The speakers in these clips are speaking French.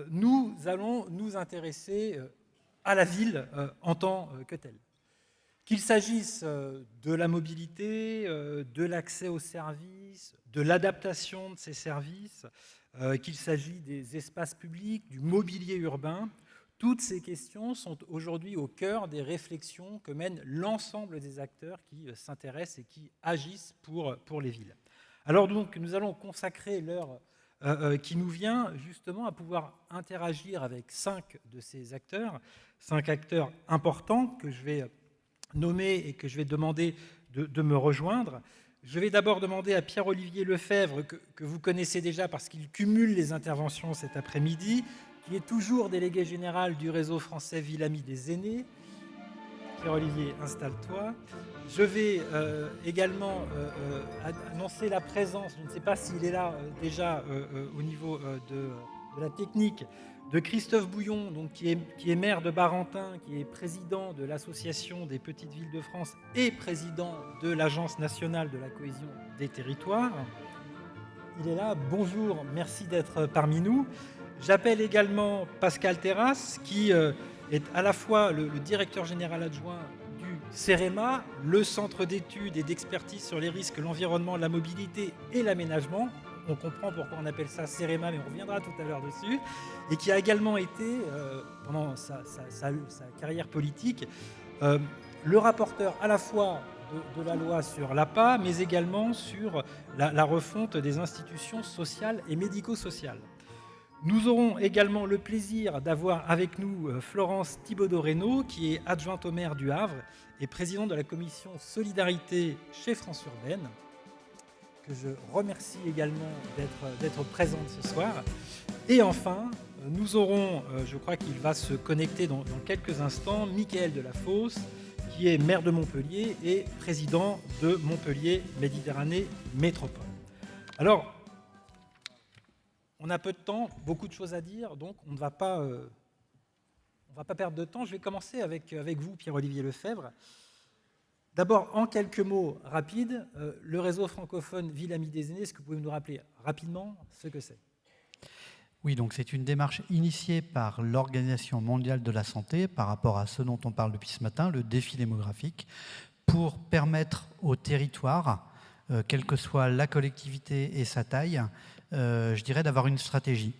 nous allons nous intéresser à la ville en tant que telle. Qu'il s'agisse de la mobilité, de l'accès aux services, de l'adaptation de ces services, qu'il s'agisse des espaces publics, du mobilier urbain, toutes ces questions sont aujourd'hui au cœur des réflexions que mènent l'ensemble des acteurs qui s'intéressent et qui agissent pour les villes. Alors donc, nous allons consacrer l'heure qui nous vient justement à pouvoir interagir avec 5 de ces acteurs, 5 acteurs importants que je vais nommer et que je vais demander de me rejoindre. Je vais d'abord demander à Pierre-Olivier Lefebvre, que vous connaissez déjà parce qu'il cumule les interventions cet après-midi, qui est toujours délégué général du réseau français Ville Amie des Aînés. Pierre-Olivier, installe-toi. Je vais également annoncer la présence, je ne sais pas s'il est là déjà au niveau de la technique, de Christophe Bouillon, donc, qui est maire de Barentin, qui est président de l'Association des Petites Villes de France et président de l'Agence nationale de la cohésion des territoires. Il est là. Bonjour, merci d'être parmi nous. J'appelle également Pascal Terrasse, qui est à la fois le directeur général adjoint du CEREMA, le centre d'études et d'expertise sur les risques, l'environnement, la mobilité et l'aménagement. On comprend pourquoi on appelle ça CEREMA, mais on reviendra tout à l'heure dessus. Et qui a également été, pendant sa carrière politique, le rapporteur à la fois de la loi sur l'APA, mais également sur la refonte des institutions sociales et médico-sociales. Nous aurons également le plaisir d'avoir avec nous Florence Thibaudot-Reynaud, qui est adjointe au maire du Havre et présidente de la commission Solidarité chez France Urbaine, que je remercie également d'être présente ce soir. Et enfin, nous aurons, je crois qu'il va se connecter dans quelques instants, Mickaël Delafosse, qui est maire de Montpellier et président de Montpellier Méditerranée Métropole. Alors, on a peu de temps, beaucoup de choses à dire, donc on ne va pas perdre de temps. Je vais commencer avec vous, Pierre-Olivier Lefebvre. D'abord, en quelques mots rapides, le réseau francophone Ville Amie des Aînés, est-ce que vous pouvez nous rappeler rapidement ce que c'est ? Oui, donc c'est une démarche initiée par l'Organisation mondiale de la santé par rapport à ce dont on parle depuis ce matin, le défi démographique, pour permettre aux territoires, quelle que soit la collectivité et sa taille, je dirais d'avoir une stratégie.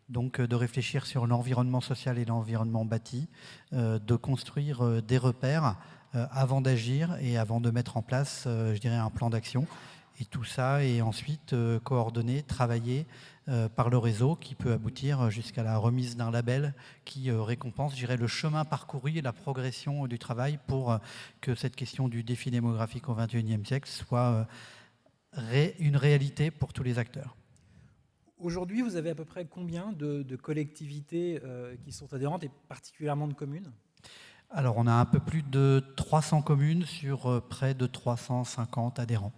Donc de réfléchir sur l'environnement social et l'environnement bâti, de construire des repères avant d'agir et avant de mettre en place, je dirais, un plan d'action. Et tout ça est ensuite coordonné, travaillé par le réseau qui peut aboutir jusqu'à la remise d'un label qui récompense, je dirais, le chemin parcouru et la progression du travail pour que cette question du défi démographique au XXIe siècle soit une réalité pour tous les acteurs. Aujourd'hui, vous avez à peu près combien de collectivités qui sont adhérentes et particulièrement de communes ? Alors, on a un peu plus de 300 communes sur près de 350 adhérents.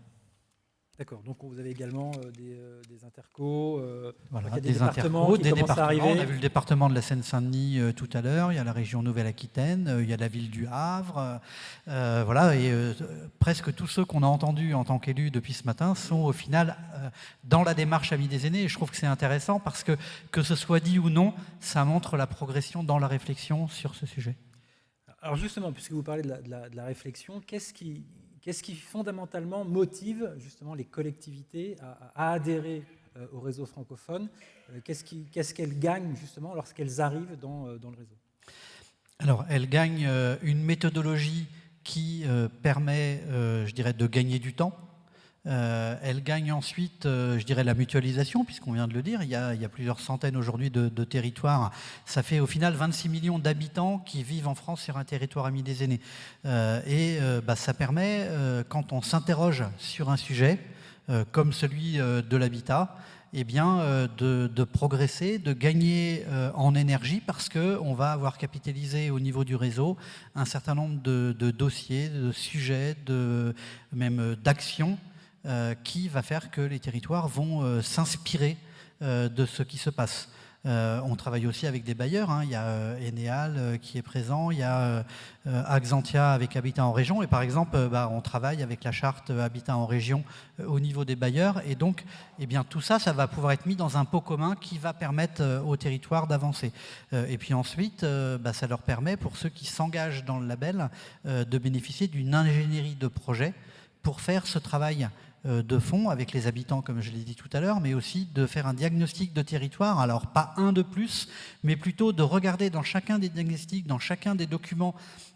D'accord, donc vous avez également des intercos, voilà, des départements qui commencent à arriver. On a vu le département de la Seine-Saint-Denis tout à l'heure, il y a la région Nouvelle-Aquitaine, il y a la ville du Havre, voilà, et presque tous ceux qu'on a entendus en tant qu'élus depuis ce matin sont au final dans la démarche Amis des Aînés, et je trouve que c'est intéressant parce que ce soit dit ou non, ça montre la progression dans la réflexion sur ce sujet. Alors justement, puisque vous parlez de la réflexion, qu'est-ce qui fondamentalement motive justement les collectivités à adhérer au réseau francophone ? Qu'est-ce qu'elles gagnent justement lorsqu'elles arrivent dans le réseau ? Alors, elles gagnent une méthodologie qui permet, je dirais, de gagner du temps. Elle gagne ensuite, je dirais, la mutualisation, puisqu'on vient de le dire, il y a plusieurs centaines aujourd'hui de territoires. Ça fait au final 26 millions d'habitants qui vivent en France sur un territoire Amis des Aînés. Ça permet, quand on s'interroge sur un sujet, comme celui de l'habitat, eh bien, de progresser, de gagner en énergie, parce qu'on va avoir capitalisé au niveau du réseau un certain nombre de dossiers, de sujets, même d'actions, qui va faire que les territoires vont s'inspirer de ce qui se passe. On travaille aussi avec des bailleurs, hein. Il y a Eneal qui est présent, il y a Axantia avec Habitat en région, et par exemple, on travaille avec la charte Habitat en région au niveau des bailleurs, et donc eh bien, tout ça, ça va pouvoir être mis dans un pot commun qui va permettre au territoire d'avancer. Et puis ensuite, ça leur permet, pour ceux qui s'engagent dans le label, de bénéficier d'une ingénierie de projet pour faire ce travail de fond avec les habitants, comme je l'ai dit tout à l'heure, mais aussi de faire un diagnostic de territoire, alors pas un de plus, mais plutôt de regarder dans chacun des diagnostics, dans chacun des documents,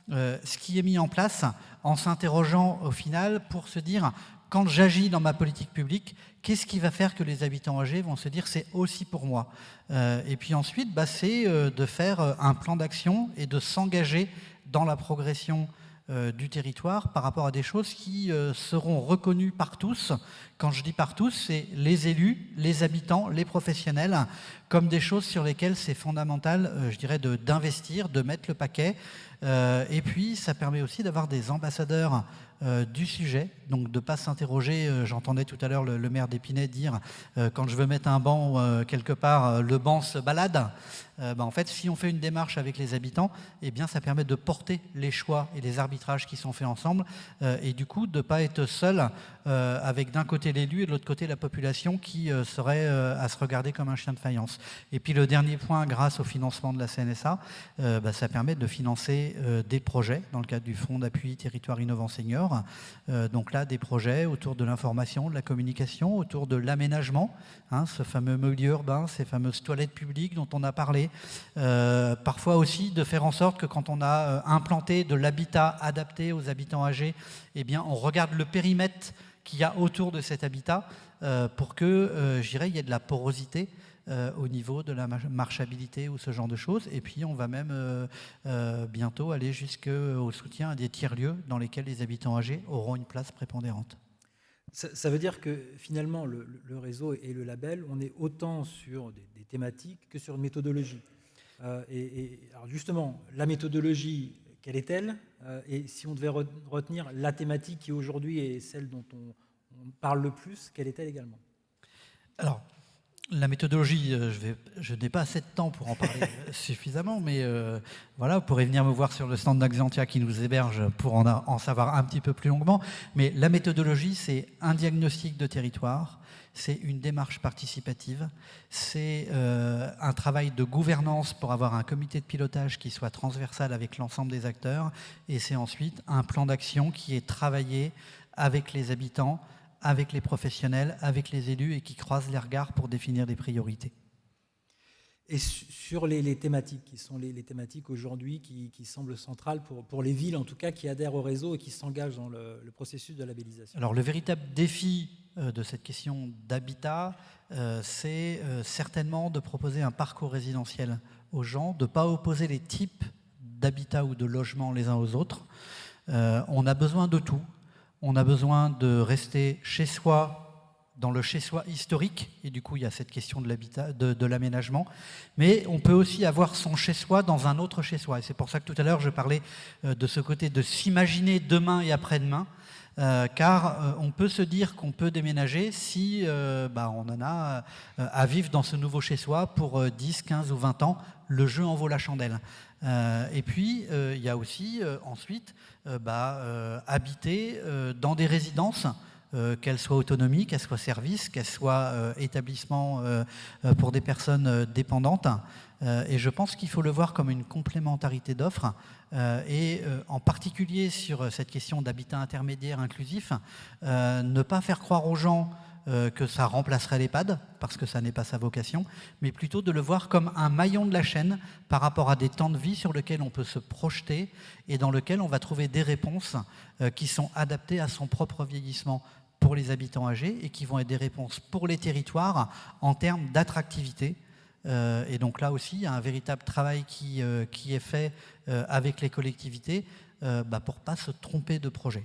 ce qui est mis en place, en s'interrogeant au final pour se dire, quand j'agis dans ma politique publique, qu'est-ce qui va faire que les habitants âgés vont se dire c'est aussi pour moi. Et puis ensuite, c'est de faire un plan d'action et de s'engager dans la progression du territoire par rapport à des choses qui seront reconnues par tous. Quand je dis par tous, c'est les élus, les habitants, les professionnels, comme des choses sur lesquelles c'est fondamental, je dirais, d'investir, de mettre le paquet. Et puis, ça permet aussi d'avoir des ambassadeurs du sujet, donc de ne pas s'interroger. J'entendais tout à l'heure le maire d'Épinay dire quand je veux mettre un banc quelque part, le banc se balade. En fait, si on fait une démarche avec les habitants, eh bien, ça permet de porter les choix et les arbitrages qui sont faits ensemble, et du coup de ne pas être seul avec d'un côté l'élu et de l'autre côté la population qui serait à se regarder comme un chien de faïence. Et puis le dernier point, grâce au financement de la CNSA, ça permet de financer des projets dans le cadre du Fonds d'appui Territoire Innovant Senior. Donc là, des projets autour de l'information, de la communication, autour de l'aménagement, hein, ce fameux milieu urbain, ces fameuses toilettes publiques dont on a parlé. Parfois aussi de faire en sorte que quand on a implanté de l'habitat adapté aux habitants âgés, eh bien, on regarde le périmètre qu'il y a autour de cet habitat pour que, je dirais, il y ait de la porosité au niveau de la marchabilité ou ce genre de choses. Et puis on va même bientôt aller jusqu'au soutien à des tiers-lieux dans lesquels les habitants âgés auront une place prépondérante. Ça veut dire que finalement le réseau et le label, on est autant sur des thématiques que sur une méthodologie. Alors justement, la méthodologie, quelle est-elle? Et si on devait retenir la thématique qui aujourd'hui est celle dont on parle le plus, quelle est-elle également? Alors, la méthodologie, je n'ai pas assez de temps pour en parler suffisamment, mais voilà, vous pourrez venir me voir sur le stand d'Axantia qui nous héberge pour en savoir un petit peu plus longuement. Mais la méthodologie, c'est un diagnostic de territoire, c'est une démarche participative, c'est un travail de gouvernance pour avoir un comité de pilotage qui soit transversal avec l'ensemble des acteurs, et c'est ensuite un plan d'action qui est travaillé avec les habitants, avec les professionnels, avec les élus et qui croisent les regards pour définir des priorités. Et sur les thématiques, qui sont les thématiques aujourd'hui qui semblent centrales pour les villes, en tout cas, qui adhèrent au réseau et qui s'engagent dans le processus de labellisation. Alors le véritable défi de cette question d'habitat, c'est certainement de proposer un parcours résidentiel aux gens, de ne pas opposer les types d'habitat ou de logements les uns aux autres. On a besoin de tout. On a besoin de rester chez soi, dans le chez-soi historique, et du coup il y a cette question de l'habitat, de l'aménagement, mais on peut aussi avoir son chez-soi dans un autre chez-soi, et c'est pour ça que tout à l'heure je parlais de ce côté de s'imaginer demain et après-demain, car on peut se dire qu'on peut déménager si on en a à vivre dans ce nouveau chez-soi pour 10, 15 ou 20 ans, le jeu en vaut la chandelle. Et puis il y a aussi ensuite habiter dans des résidences, qu'elles soient autonomie, qu'elles soient services, qu'elles soient établissements pour des personnes dépendantes. Et je pense qu'il faut le voir comme une complémentarité d'offres, et en particulier sur cette question d'habitat intermédiaire inclusif, ne pas faire croire aux gens que ça remplacerait l'EHPAD, parce que ça n'est pas sa vocation, mais plutôt de le voir comme un maillon de la chaîne par rapport à des temps de vie sur lesquels on peut se projeter et dans lesquels on va trouver des réponses qui sont adaptées à son propre vieillissement pour les habitants âgés et qui vont être des réponses pour les territoires en termes d'attractivité. Et donc là aussi, il y a un véritable travail qui est fait avec les collectivités pour ne pas se tromper de projet.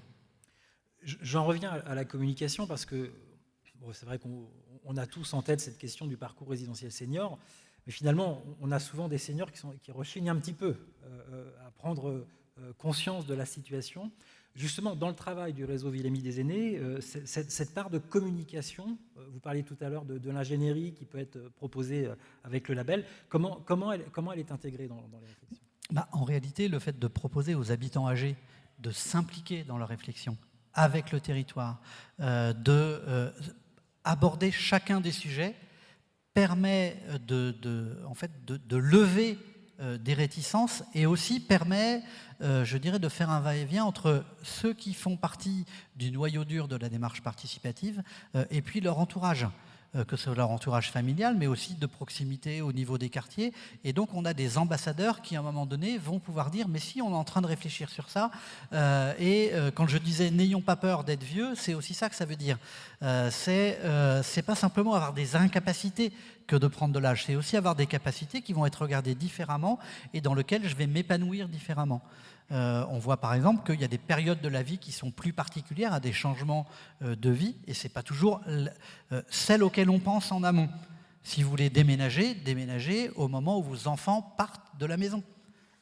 J'en reviens à la communication parce que c'est vrai qu'on a tous en tête cette question du parcours résidentiel senior, mais finalement, on a souvent des seniors qui rechignent un petit peu à prendre conscience de la situation. Justement, dans le travail du réseau Ville-Amis des aînés, cette part de communication, vous parliez tout à l'heure de l'ingénierie qui peut être proposée avec le label. Comment elle est intégrée dans les réflexions ? En réalité, le fait de proposer aux habitants âgés de s'impliquer dans leur réflexion avec le territoire, aborder chacun des sujets, permet en fait, de lever des réticences et aussi permet, je dirais, de faire un va-et-vient entre ceux qui font partie du noyau dur de la démarche participative et puis leur entourage, que ce soit leur entourage familial, mais aussi de proximité au niveau des quartiers. Et donc, on a des ambassadeurs qui, à un moment donné, vont pouvoir dire « mais si, on est en train de réfléchir sur ça ». Quand je disais « n'ayons pas peur d'être vieux », c'est aussi ça que ça veut dire. C'est pas simplement avoir des incapacités que de prendre de l'âge, c'est aussi avoir des capacités qui vont être regardées différemment et dans lesquelles je vais m'épanouir différemment. On voit par exemple qu'il y a des périodes de la vie qui sont plus particulières à des changements de vie et ce n'est pas toujours celles auxquelles on pense en amont. Si vous voulez déménagez au moment où vos enfants partent de la maison.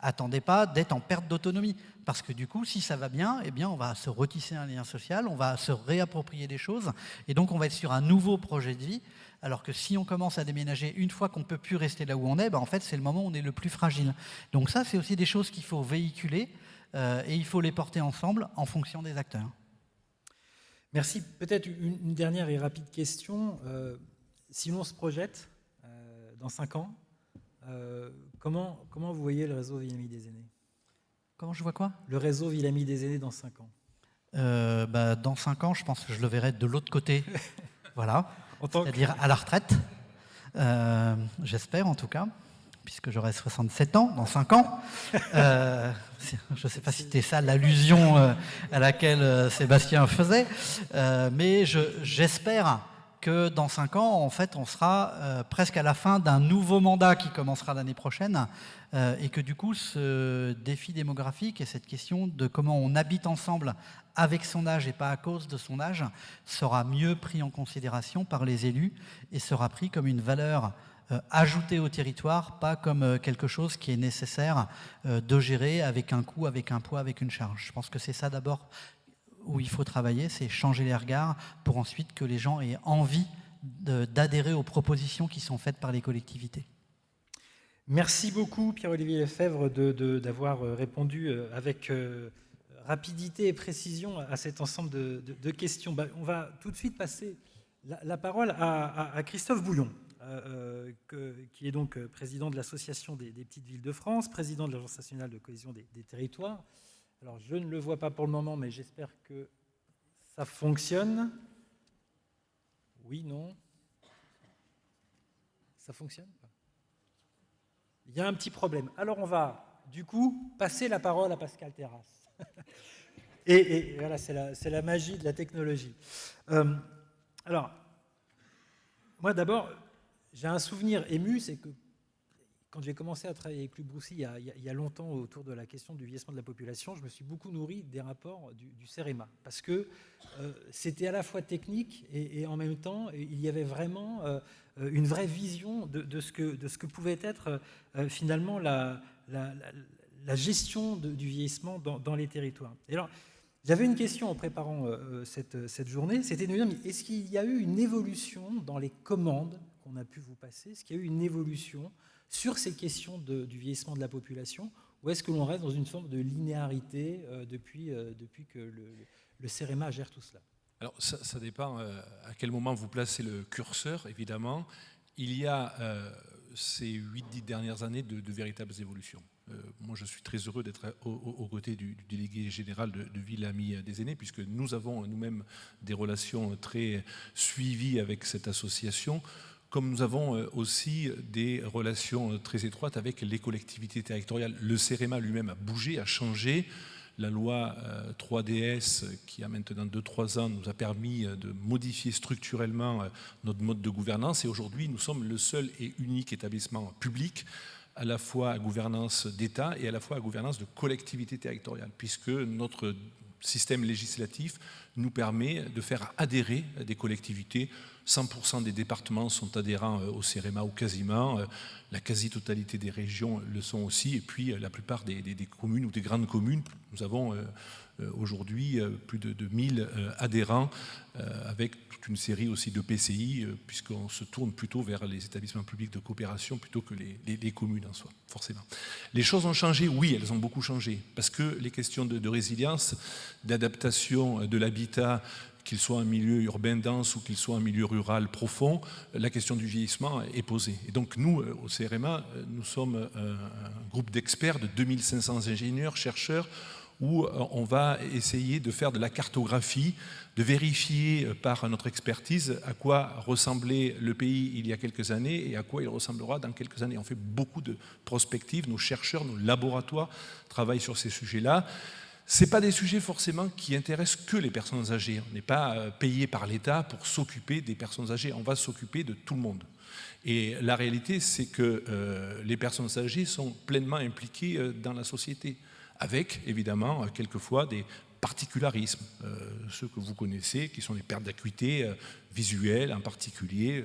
Attendez pas d'être en perte d'autonomie parce que du coup, si ça va bien, eh bien, on va se retisser un lien social, on va se réapproprier des choses et donc on va être sur un nouveau projet de vie. Alors que si on commence à déménager une fois qu'on ne peut plus rester là où on est, en fait, c'est le moment où on est le plus fragile. Donc ça, c'est aussi des choses qu'il faut véhiculer et il faut les porter ensemble en fonction des acteurs. Merci. Peut-être une dernière et rapide question. Si l'on se projette dans 5 ans, comment vous voyez le réseau Ville-Amie des aînés ? Comment je vois quoi ? Le réseau Ville-Amie des aînés dans 5 ans. Dans 5 ans, je pense que je le verrai de l'autre côté. Voilà. C'est-à-dire à la retraite, j'espère en tout cas, puisque j'aurai 67 ans dans 5 ans. Je ne sais pas si c'était ça l'allusion à laquelle Sébastien faisait, mais j'espère que dans 5 ans, en fait, on sera presque à la fin d'un nouveau mandat qui commencera l'année prochaine et que du coup, ce défi démographique et cette question de comment on habite ensemble avec son âge et pas à cause de son âge sera mieux pris en considération par les élus et sera pris comme une valeur ajoutée au territoire, pas comme quelque chose qui est nécessaire de gérer avec un coût, avec un poids, avec une charge. Je pense que c'est ça d'abord où il faut travailler, c'est changer les regards pour ensuite que les gens aient envie d'adhérer aux propositions qui sont faites par les collectivités. Merci beaucoup Pierre-Olivier Lefebvre d'avoir répondu avec rapidité et précision à cet ensemble de questions. On va tout de suite passer la parole à Christophe Bouillon, qui est donc président de l'Association des petites villes de France, président de l'Agence nationale de cohésion des territoires. Alors, je ne le vois pas pour le moment, mais j'espère que ça fonctionne. Oui, non ? Ça fonctionne ? Il y a un petit problème. Alors, on va, du coup, passer la parole à Pascal Terrasse. Et voilà, c'est la magie de la technologie. Alors, moi, d'abord, j'ai un souvenir ému, c'est que quand j'ai commencé à travailler avec Luc Broussy il y a longtemps autour de la question du vieillissement de la population, je me suis beaucoup nourri des rapports du CEREMA, parce que c'était à la fois technique et en même temps, il y avait vraiment une vraie vision de ce que pouvait être finalement la gestion du vieillissement dans les territoires. Et alors, j'avais une question en préparant cette journée, c'était de me dire, est-ce qu'il y a eu une évolution dans les commandes qu'on a pu vous passer ? Est-ce qu'il y a eu une évolution sur ces questions du vieillissement de la population, ou est-ce que l'on reste dans une forme de linéarité depuis que le CEREMA gère tout cela ? Alors ça dépend à quel moment vous placez le curseur, évidemment. Il y a ces 8-10 dernières années de véritables évolutions. Moi, je suis très heureux d'être aux côtés du délégué général de Ville-Amie des aînés, puisque nous avons nous-mêmes des relations très suivies avec cette association, comme nous avons aussi des relations très étroites avec les collectivités territoriales. Le CEREMA lui-même a bougé, a changé. La loi 3DS, qui a maintenant 2-3 ans, nous a permis de modifier structurellement notre mode de gouvernance. Et aujourd'hui, nous sommes le seul et unique établissement public, à la fois à gouvernance d'État et à la fois à gouvernance de collectivité territoriale, puisque notre système législatif nous permet de faire adhérer des collectivités. 100% des départements sont adhérents au CEREMA ou quasiment. La quasi-totalité des régions le sont aussi. Et puis la plupart des communes ou des grandes communes, nous avons aujourd'hui plus de 1000 adhérents avec toute une série aussi de PCI, puisqu'on se tourne plutôt vers les établissements publics de coopération plutôt que les communes en soi, forcément. Les choses ont changé, oui, elles ont beaucoup changé, parce que les questions de résilience, d'adaptation de l'habitat, qu'il soit un milieu urbain dense ou qu'il soit un milieu rural profond, la question du vieillissement est posée. Et donc nous, au CRMA, nous sommes un groupe d'experts de 2500 ingénieurs, chercheurs, où on va essayer de faire de la cartographie, de vérifier par notre expertise à quoi ressemblait le pays il y a quelques années et à quoi il ressemblera dans quelques années. On fait beaucoup de prospectives, nos chercheurs, nos laboratoires travaillent sur ces sujets-là. Ce n'est pas des sujets forcément qui intéressent que les personnes âgées. On n'est pas payé par l'État pour s'occuper des personnes âgées. On va s'occuper de tout le monde. Et la réalité, c'est que les personnes âgées sont pleinement impliquées dans la société, avec évidemment quelquefois des particularismes, ceux que vous connaissez, qui sont les pertes d'acuité visuelle en particulier,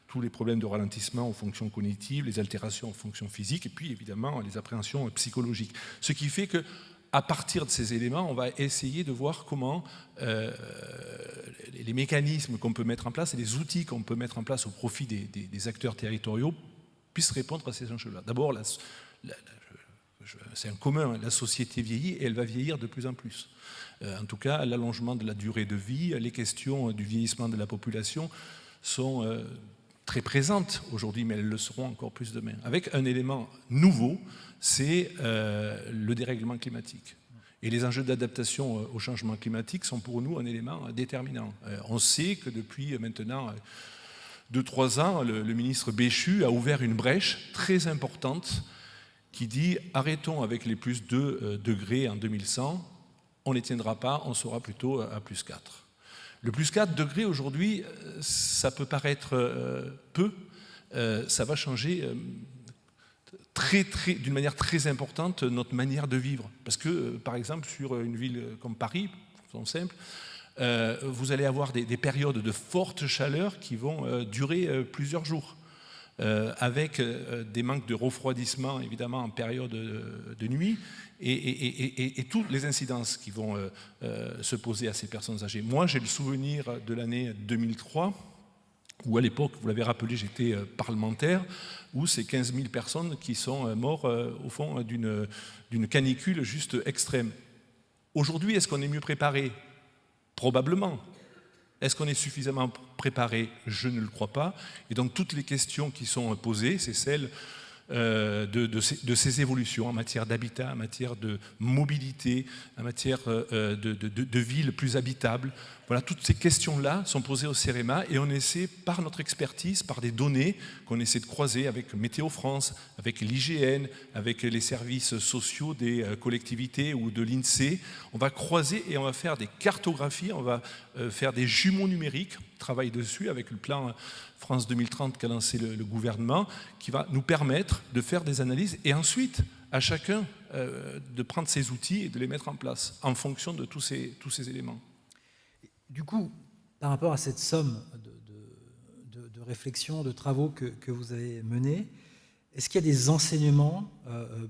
tous les problèmes de ralentissement aux fonctions cognitives, les altérations aux fonctions physiques, et puis évidemment les appréhensions psychologiques. Ce qui fait que à partir de ces éléments, on va essayer de voir comment les mécanismes qu'on peut mettre en place et les outils qu'on peut mettre en place au profit des acteurs territoriaux puissent répondre à ces enjeux-là. D'abord, c'est un commun, la société vieillit et elle va vieillir de plus en plus. En tout cas, l'allongement de la durée de vie, les questions du vieillissement de la population sont très présentes aujourd'hui, mais elles le seront encore plus demain. Avec un élément nouveau, c'est le dérèglement climatique. Et les enjeux d'adaptation au changement climatique sont pour nous un élément déterminant. On sait que depuis maintenant 2-3 ans, le ministre Béchu a ouvert une brèche très importante qui dit « arrêtons avec les plus 2 degrés en 2100, on ne les tiendra pas, on sera plutôt à plus 4 ». Le plus 4 degrés aujourd'hui, ça peut paraître peu, ça va changer d'une manière très importante notre manière de vivre. Parce que, par exemple, sur une ville comme Paris, faisons simple, vous allez avoir des périodes de forte chaleur qui vont durer plusieurs jours, avec des manques de refroidissement, évidemment, en période de nuit, et toutes les incidences qui vont se poser à ces personnes âgées. Moi, j'ai le souvenir de l'année 2003, où à l'époque, vous l'avez rappelé, j'étais parlementaire, où c'est 15 000 personnes qui sont mortes au fond d'une canicule juste extrême. Aujourd'hui, est-ce qu'on est mieux préparé? Probablement. Est-ce qu'on est suffisamment préparé? Je ne le crois pas. Et donc toutes les questions qui sont posées, c'est celles de ces évolutions en matière d'habitat, en matière de mobilité, en matière de villes plus habitables. Voilà, toutes ces questions-là sont posées au CEREMA et on essaie, par notre expertise, par des données qu'on essaie de croiser avec Météo France, avec l'IGN, avec les services sociaux des collectivités ou de l'INSEE, on va croiser et on va faire des cartographies, on va faire des jumeaux numériques, on travaille dessus avec le plan France 2030 qu'a lancé le gouvernement, qui va nous permettre de faire des analyses et ensuite à chacun de prendre ses outils et de les mettre en place en fonction de tous ces éléments. Du coup, par rapport à cette somme de réflexions, de travaux que vous avez menés, est-ce qu'il y a des enseignements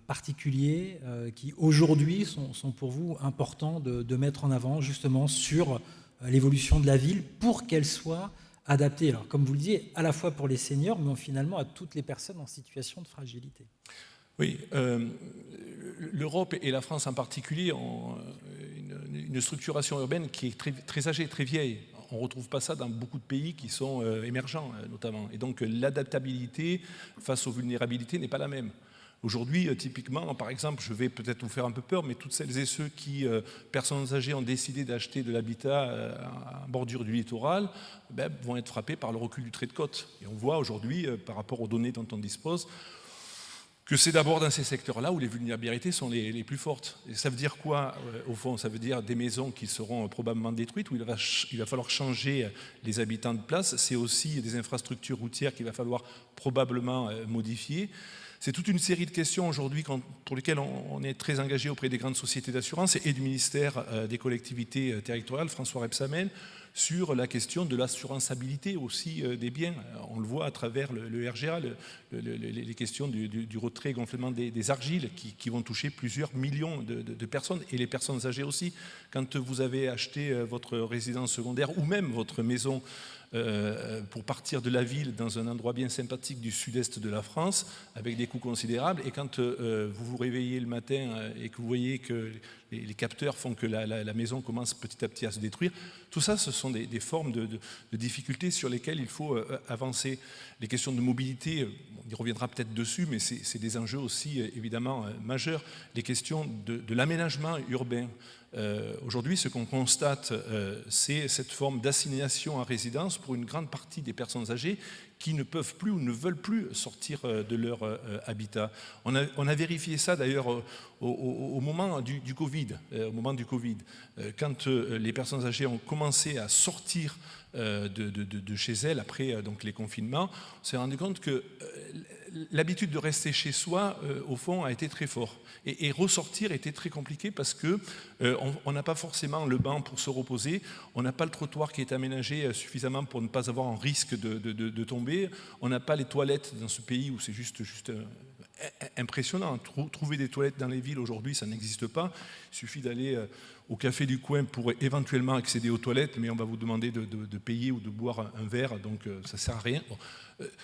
particuliers qui aujourd'hui sont pour vous importants de mettre en avant justement sur l'évolution de la ville pour qu'elle soit adaptée, alors comme vous le disiez, à la fois pour les seniors, mais finalement à toutes les personnes en situation de fragilité? Oui, l'Europe et la France en particulier ont une structuration urbaine qui est très âgée, très vieille. On ne retrouve pas ça dans beaucoup de pays qui sont émergents notamment. Et donc l'adaptabilité face aux vulnérabilités n'est pas la même. Aujourd'hui, typiquement, par exemple, je vais peut-être vous faire un peu peur, mais toutes celles et ceux qui, personnes âgées, ont décidé d'acheter de l'habitat en bordure du littoral, vont être frappés par le recul du trait de côte. Et on voit aujourd'hui, par rapport aux données dont on dispose, que c'est d'abord dans ces secteurs-là où les vulnérabilités sont les plus fortes. Et ça veut dire quoi, au fond? Ça veut dire des maisons qui seront probablement détruites, où il va falloir changer les habitants de place. C'est aussi des infrastructures routières qu'il va falloir probablement modifier. C'est toute une série de questions aujourd'hui pour lesquelles on est très engagé auprès des grandes sociétés d'assurance et du ministère des collectivités territoriales, François Rebsamen, sur la question de l'assurançabilité aussi des biens. On le voit à travers le RGA, les questions du retrait et gonflement des argiles qui vont toucher plusieurs millions de personnes et les personnes âgées aussi. Quand vous avez acheté votre résidence secondaire ou même votre maison pour partir de la ville dans un endroit bien sympathique du sud-est de la France, avec des coûts considérables. Et quand vous vous réveillez le matin et que vous voyez que les capteurs font que la maison commence petit à petit à se détruire, tout ça, ce sont des formes de difficultés sur lesquelles il faut avancer. Les questions de mobilité, on y reviendra peut-être dessus, mais c'est des enjeux aussi évidemment majeurs. Les questions de l'aménagement urbain. Aujourd'hui, ce qu'on constate, c'est cette forme d'assignation à résidence pour une grande partie des personnes âgées qui ne peuvent plus ou ne veulent plus sortir de leur habitat. On a vérifié ça d'ailleurs au moment du Covid. Quand les personnes âgées ont commencé à sortir de chez elles après donc, les confinements, on s'est rendu compte que l'habitude de rester chez soi, au fond, a été très fort. Et ressortir était très compliqué parce qu'on n'a pas forcément le banc pour se reposer, on n'a pas le trottoir qui est aménagé suffisamment pour ne pas avoir un risque de tomber, on n'a pas les toilettes dans ce pays où c'est juste impressionnant. Trouver des toilettes dans les villes aujourd'hui, ça n'existe pas. Il suffit d'aller au café du coin pour éventuellement accéder aux toilettes, mais on va vous demander de payer ou de boire un verre, donc ça ne sert à rien. Bon.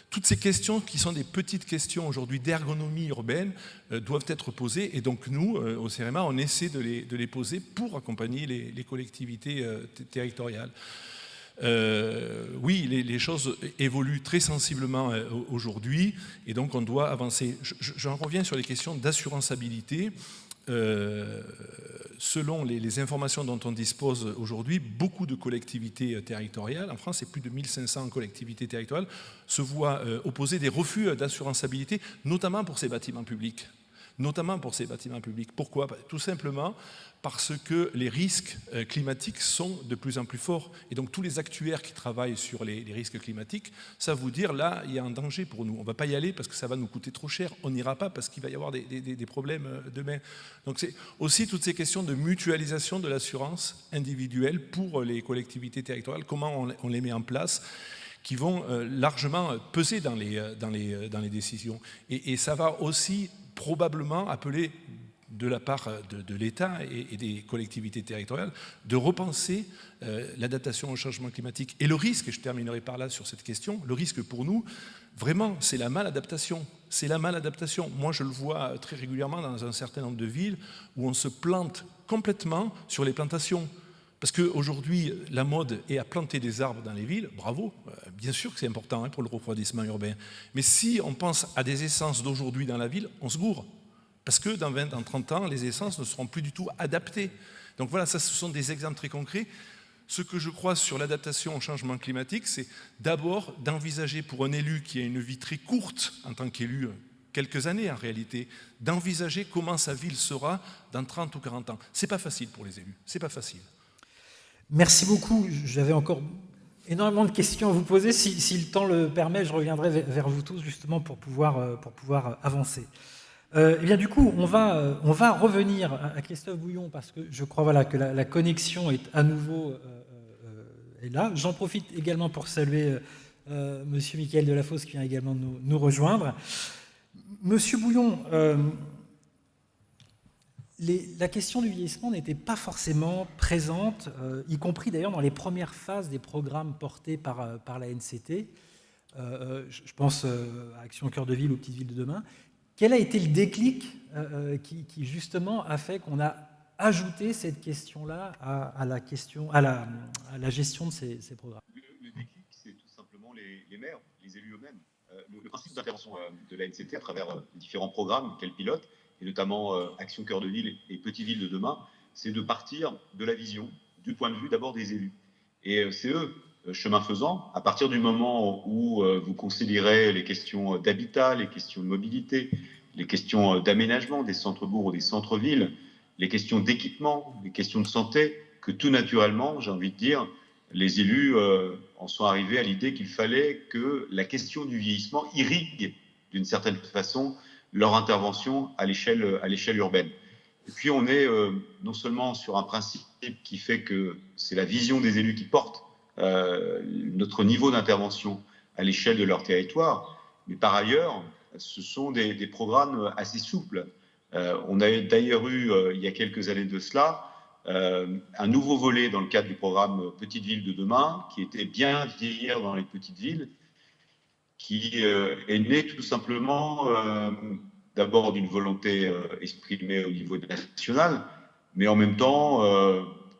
Toutes ces questions, qui sont des petites questions aujourd'hui d'ergonomie urbaine, doivent être posées. Et donc nous, au CEREMA, on essaie de les poser pour accompagner les collectivités territoriales. Oui, les choses évoluent très sensiblement aujourd'hui et donc on doit avancer. J'en reviens sur les questions d'assurançabilité. Selon les informations dont on dispose aujourd'hui, beaucoup de collectivités territoriales, en France c'est plus de 1500 collectivités territoriales, se voient opposer des refus d'assurançabilité, notamment pour ces bâtiments publics. Pourquoi? Tout simplement parce que les risques climatiques sont de plus en plus forts. Et donc tous les actuaires qui travaillent sur les risques climatiques savent vous dire, là, il y a un danger pour nous. On ne va pas y aller parce que ça va nous coûter trop cher. On n'ira pas parce qu'il va y avoir des problèmes demain. Donc c'est aussi toutes ces questions de mutualisation de l'assurance individuelle pour les collectivités territoriales, comment on les met en place, qui vont largement peser dans les décisions. Et ça va aussi probablement appeler de la part de l'État et des collectivités territoriales de repenser l'adaptation au changement climatique. Et le risque, et je terminerai par là sur cette question, le risque pour nous, vraiment, c'est la maladaptation. C'est la maladaptation. Moi, je le vois très régulièrement dans un certain nombre de villes où on se plante complètement sur les plantations. Parce qu'aujourd'hui, la mode est à planter des arbres dans les villes, bravo, bien sûr que c'est important pour le refroidissement urbain. Mais si on pense à des essences d'aujourd'hui dans la ville, on se gourre. Parce que dans 20, dans 30 ans, les essences ne seront plus du tout adaptées. Donc voilà, ça, ce sont des exemples très concrets. Ce que je crois sur l'adaptation au changement climatique, c'est d'abord d'envisager pour un élu qui a une vie très courte en tant qu'élu, quelques années en réalité, d'envisager comment sa ville sera dans 30 ou 40 ans. C'est pas facile pour les élus, c'est pas facile. Merci beaucoup. J'avais encore énormément de questions à vous poser. Si le temps le permet, je reviendrai vers vous tous justement pour pouvoir avancer. Eh bien, du coup, on va revenir à Christophe Bouillon parce que je crois voilà, que la connexion est à nouveau est là. J'en profite également pour saluer Monsieur Michael Delafosse qui vient également nous rejoindre. Monsieur Bouillon, la question du vieillissement n'était pas forcément présente, y compris d'ailleurs dans les premières phases des programmes portés par la NCT. Je pense à Action Cœur de Ville ou Petites Villes de demain. Quel a été le déclic qui justement a fait qu'on a ajouté cette question-là à la gestion de ces programmes? Le déclic, c'est tout simplement les maires, les élus eux-mêmes. Le principe d'intervention de la NCT à travers les différents programmes qu'elle pilote, et notamment Action Cœur de Ville et Petites Villes de demain, c'est de partir de la vision, du point de vue d'abord des élus. Et c'est eux, chemin faisant, à partir du moment où vous considérez les questions d'habitat, les questions de mobilité, les questions d'aménagement des centres-bourgs ou des centres-villes, les questions d'équipement, les questions de santé, que tout naturellement, j'ai envie de dire, les élus en sont arrivés à l'idée qu'il fallait que la question du vieillissement irrigue d'une certaine façon leur intervention à l'échelle urbaine. Et puis on est non seulement sur un principe qui fait que c'est la vision des élus qui porte notre niveau d'intervention à l'échelle de leur territoire, mais par ailleurs, ce sont des programmes assez souples. On a d'ailleurs eu, il y a quelques années de cela, un nouveau volet dans le cadre du programme Petites Villes de demain, qui était bien vieillir dans les petites villes, qui est né tout simplement d'abord d'une volonté exprimée au niveau national, mais en même temps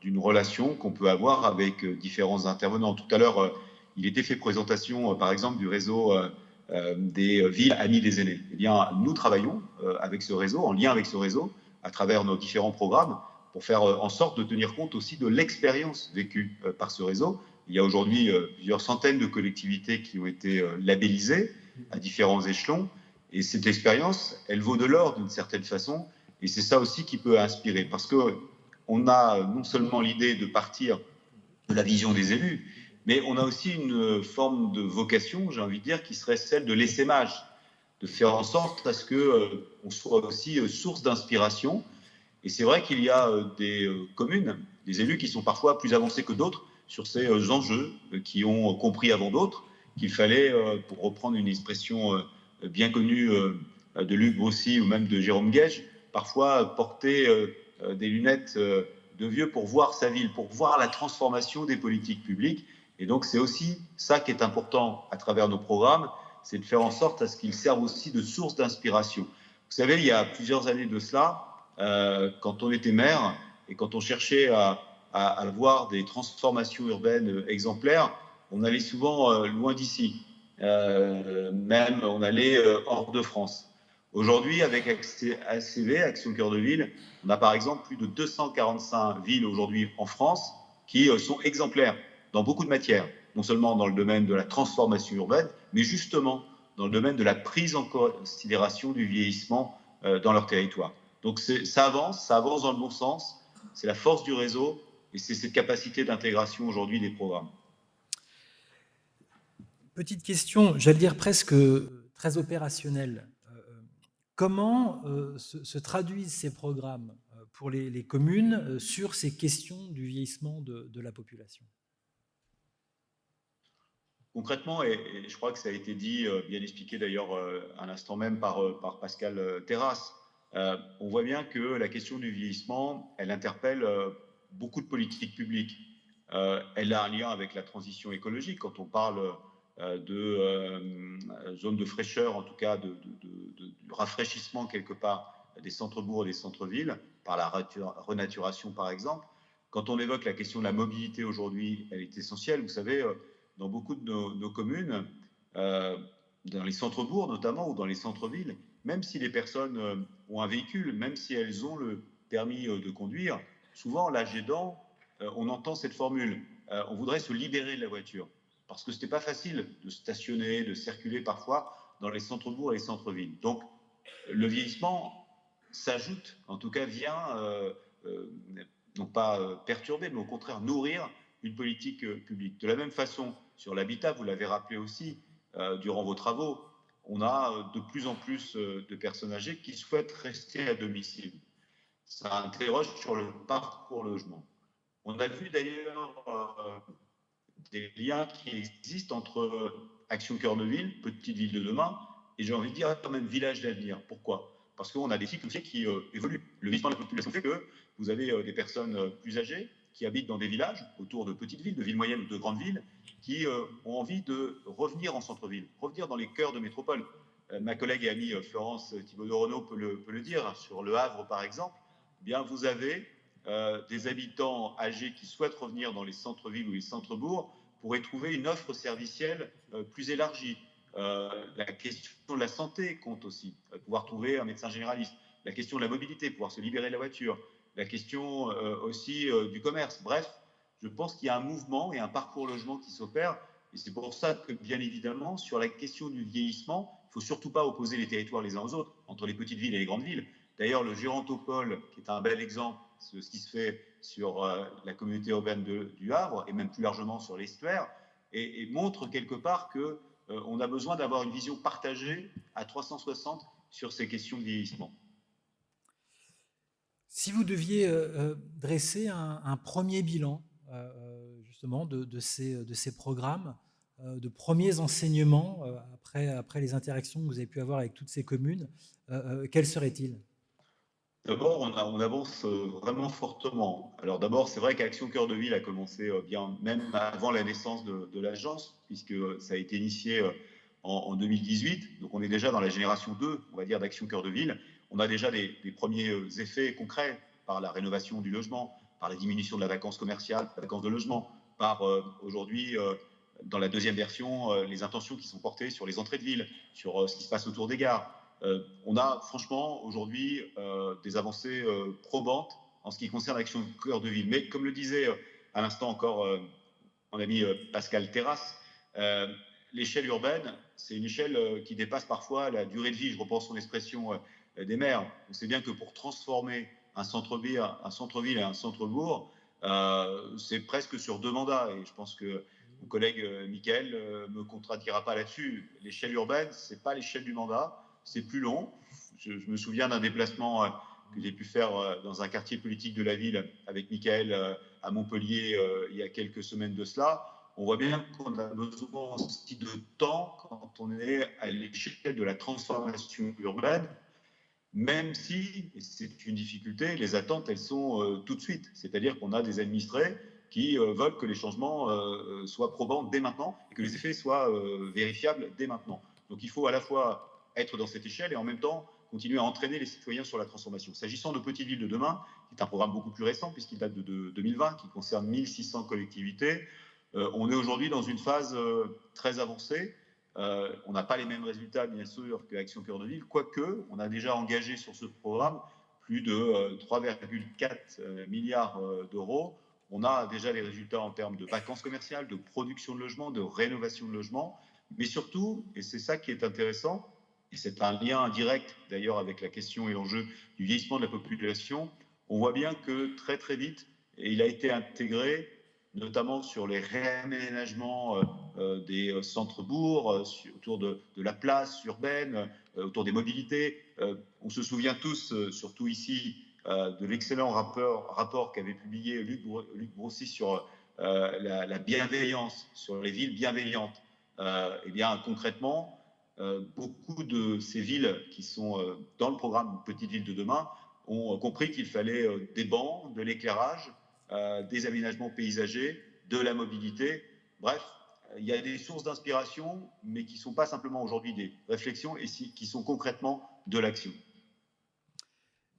d'une relation qu'on peut avoir avec différents intervenants. Tout à l'heure, il était fait présentation, par exemple, du réseau des villes amies des aînés. Eh bien, nous travaillons avec ce réseau, en lien avec ce réseau, à travers nos différents programmes, pour faire en sorte de tenir compte aussi de l'expérience vécue par ce réseau. Il y a aujourd'hui plusieurs centaines de collectivités qui ont été labellisées à différents échelons, et cette expérience, elle vaut de l'or d'une certaine façon, et c'est ça aussi qui peut inspirer, parce qu'on a non seulement l'idée de partir de la vision des élus, mais on a aussi une forme de vocation, j'ai envie de dire, qui serait celle de l'essaimage, de faire en sorte à ce qu'on soit aussi source d'inspiration. Et c'est vrai qu'il y a des communes, des élus qui sont parfois plus avancés que d'autres sur ces enjeux, qui ont compris avant d'autres qu'il fallait, pour reprendre une expression bien connue de Luc Brossy ou même de Jérôme Guège, parfois porter des lunettes de vieux pour voir sa ville, pour voir la transformation des politiques publiques. Et donc c'est aussi ça qui est important à travers nos programmes, c'est de faire en sorte à ce qu'ils servent aussi de source d'inspiration. Vous savez, il y a plusieurs années de cela, quand on était maire et quand on cherchait à avoir des transformations urbaines exemplaires, on allait souvent loin d'ici, même on allait hors de France. Aujourd'hui, avec ACV, Action Cœur de Ville, on a par exemple plus de 245 villes aujourd'hui en France qui sont exemplaires dans beaucoup de matières, non seulement dans le domaine de la transformation urbaine, mais justement dans le domaine de la prise en considération du vieillissement dans leur territoire. Donc ça avance dans le bon sens, c'est la force du réseau et c'est cette capacité d'intégration aujourd'hui des programmes. Petite question, j'allais dire presque très opérationnelle. Comment se traduisent ces programmes pour les communes sur ces questions du vieillissement de la population? Concrètement, et je crois que ça a été dit, bien expliqué d'ailleurs à l'instant même par Pascal Terrasse, on voit bien que la question du vieillissement, elle interpelle beaucoup de politiques publiques. Elle a un lien avec la transition écologique quand on parle de zones de fraîcheur, en tout cas de rafraîchissement quelque part des centres-bourgs et des centres-villes, par la renaturation par exemple. Quand on évoque la question de la mobilité aujourd'hui, elle est essentielle. Vous savez, dans beaucoup de nos communes, dans les centres-bourgs notamment ou dans les centres-villes, même si les personnes ont un véhicule, même si elles ont le permis de conduire, souvent l'âge aidant, on entend cette formule, on voudrait se libérer de la voiture, parce que ce n'était pas facile de stationner, de circuler parfois dans les centres-bourgs et les centres-villes. Donc le vieillissement s'ajoute, en tout cas vient, non pas perturber, mais au contraire nourrir une politique publique. De la même façon, sur l'habitat, vous l'avez rappelé aussi durant vos travaux, on a de plus en plus de personnes âgées qui souhaitent rester à domicile. Ça interroge sur le parcours logement. On a vu d'ailleurs des liens qui existent entre Action Cœur de Ville, Petite Ville de demain, et j'ai envie de dire quand même Village d'avenir. Pourquoi ? Parce qu'on a des cycles qui évoluent. Le vieillissement de la population fait que vous avez des personnes plus âgées qui habitent dans des villages, autour de petites villes, de villes moyennes ou de grandes villes, qui ont envie de revenir en centre-ville, revenir dans les cœurs de métropole. Ma collègue et amie Florence Thibaudot-Renaud peut le dire, sur Le Havre par exemple, eh bien vous avez des habitants âgés qui souhaitent revenir dans les centres-villes ou les centres-bourgs pour y trouver une offre servicielle plus élargie. La question de la santé compte aussi, pouvoir trouver un médecin généraliste. La question de la mobilité, pouvoir se libérer de la voiture. La question aussi du commerce. Bref, je pense qu'il y a un mouvement et un parcours logement qui s'opère. Et c'est pour ça que, bien évidemment, sur la question du vieillissement, il ne faut surtout pas opposer les territoires les uns aux autres, entre les petites villes et les grandes villes. D'ailleurs, le Gérontopole, qui est un bel exemple de ce qui se fait sur la communauté urbaine du Havre, et même plus largement sur l'estuaire, et montre quelque part qu'on a besoin d'avoir une vision partagée à 360 sur ces questions de vieillissement. Si vous deviez dresser un premier bilan justement de ces programmes, de premiers enseignements après les interactions que vous avez pu avoir avec toutes ces communes, quels seraient-ils ? D'abord, on avance vraiment fortement. Alors d'abord, c'est vrai qu'Action Cœur de Ville a commencé bien même avant la naissance de l'agence, puisque ça a été initié en 2018. Donc on est déjà dans la génération 2, on va dire, d'Action Cœur de Ville. On a déjà des premiers effets concrets par la rénovation du logement, par la diminution de la vacance commerciale, la vacance de logement, par aujourd'hui, dans la deuxième version, les intentions qui sont portées sur les entrées de ville, sur ce qui se passe autour des gares. On a franchement aujourd'hui des avancées probantes en ce qui concerne l'Action Cœur de Ville. Mais comme le disait à l'instant encore mon ami Pascal Terrasse, l'échelle urbaine, c'est une échelle qui dépasse parfois la durée de vie. Je reprends son expression des maires. On sait bien que pour transformer un centre-ville et un centre-bourg, c'est presque sur 2 mandats. Et je pense que mon collègue Mickaël ne me contredira pas là-dessus. L'échelle urbaine, ce n'est pas l'échelle du mandat. C'est plus long. Je me souviens d'un déplacement que j'ai pu faire dans un quartier politique de la ville avec Mickaël à Montpellier il y a quelques semaines de cela. On voit bien qu'on a besoin aussi de temps quand on est à l'échelle de la transformation urbaine, même si, et c'est une difficulté, les attentes, elles sont tout de suite. C'est-à-dire qu'on a des administrés qui veulent que les changements soient probants dès maintenant et que les effets soient vérifiables dès maintenant. Donc il faut à la fois être dans cette échelle et en même temps continuer à entraîner les citoyens sur la transformation. S'agissant de Petites Villes de demain, qui est un programme beaucoup plus récent puisqu'il date de 2020, qui concerne 1600 collectivités, on est aujourd'hui dans une phase très avancée. On n'a pas les mêmes résultats, bien sûr, que Action Cœur de Ville, quoique on a déjà engagé sur ce programme plus de 3,4 milliards d'euros. On a déjà les résultats en termes de vacances commerciales, de production de logements, de rénovation de logements, mais surtout, et c'est ça qui est intéressant, et c'est un lien direct d'ailleurs avec la question et l'enjeu du vieillissement de la population, on voit bien que très très vite, et il a été intégré notamment sur les réaménagements des centres-bourgs, autour de la place urbaine, autour des mobilités. On se souvient tous, surtout ici, de l'excellent rapport qu'avait publié Luc Brossy sur la bienveillance, sur les villes bienveillantes. Eh bien, concrètement, beaucoup de ces villes qui sont dans le programme Petites Villes de demain ont compris qu'il fallait des bancs, de l'éclairage, des aménagements paysagers, de la mobilité. Bref, il y a des sources d'inspiration, mais qui ne sont pas simplement aujourd'hui des réflexions, et qui sont concrètement de l'action.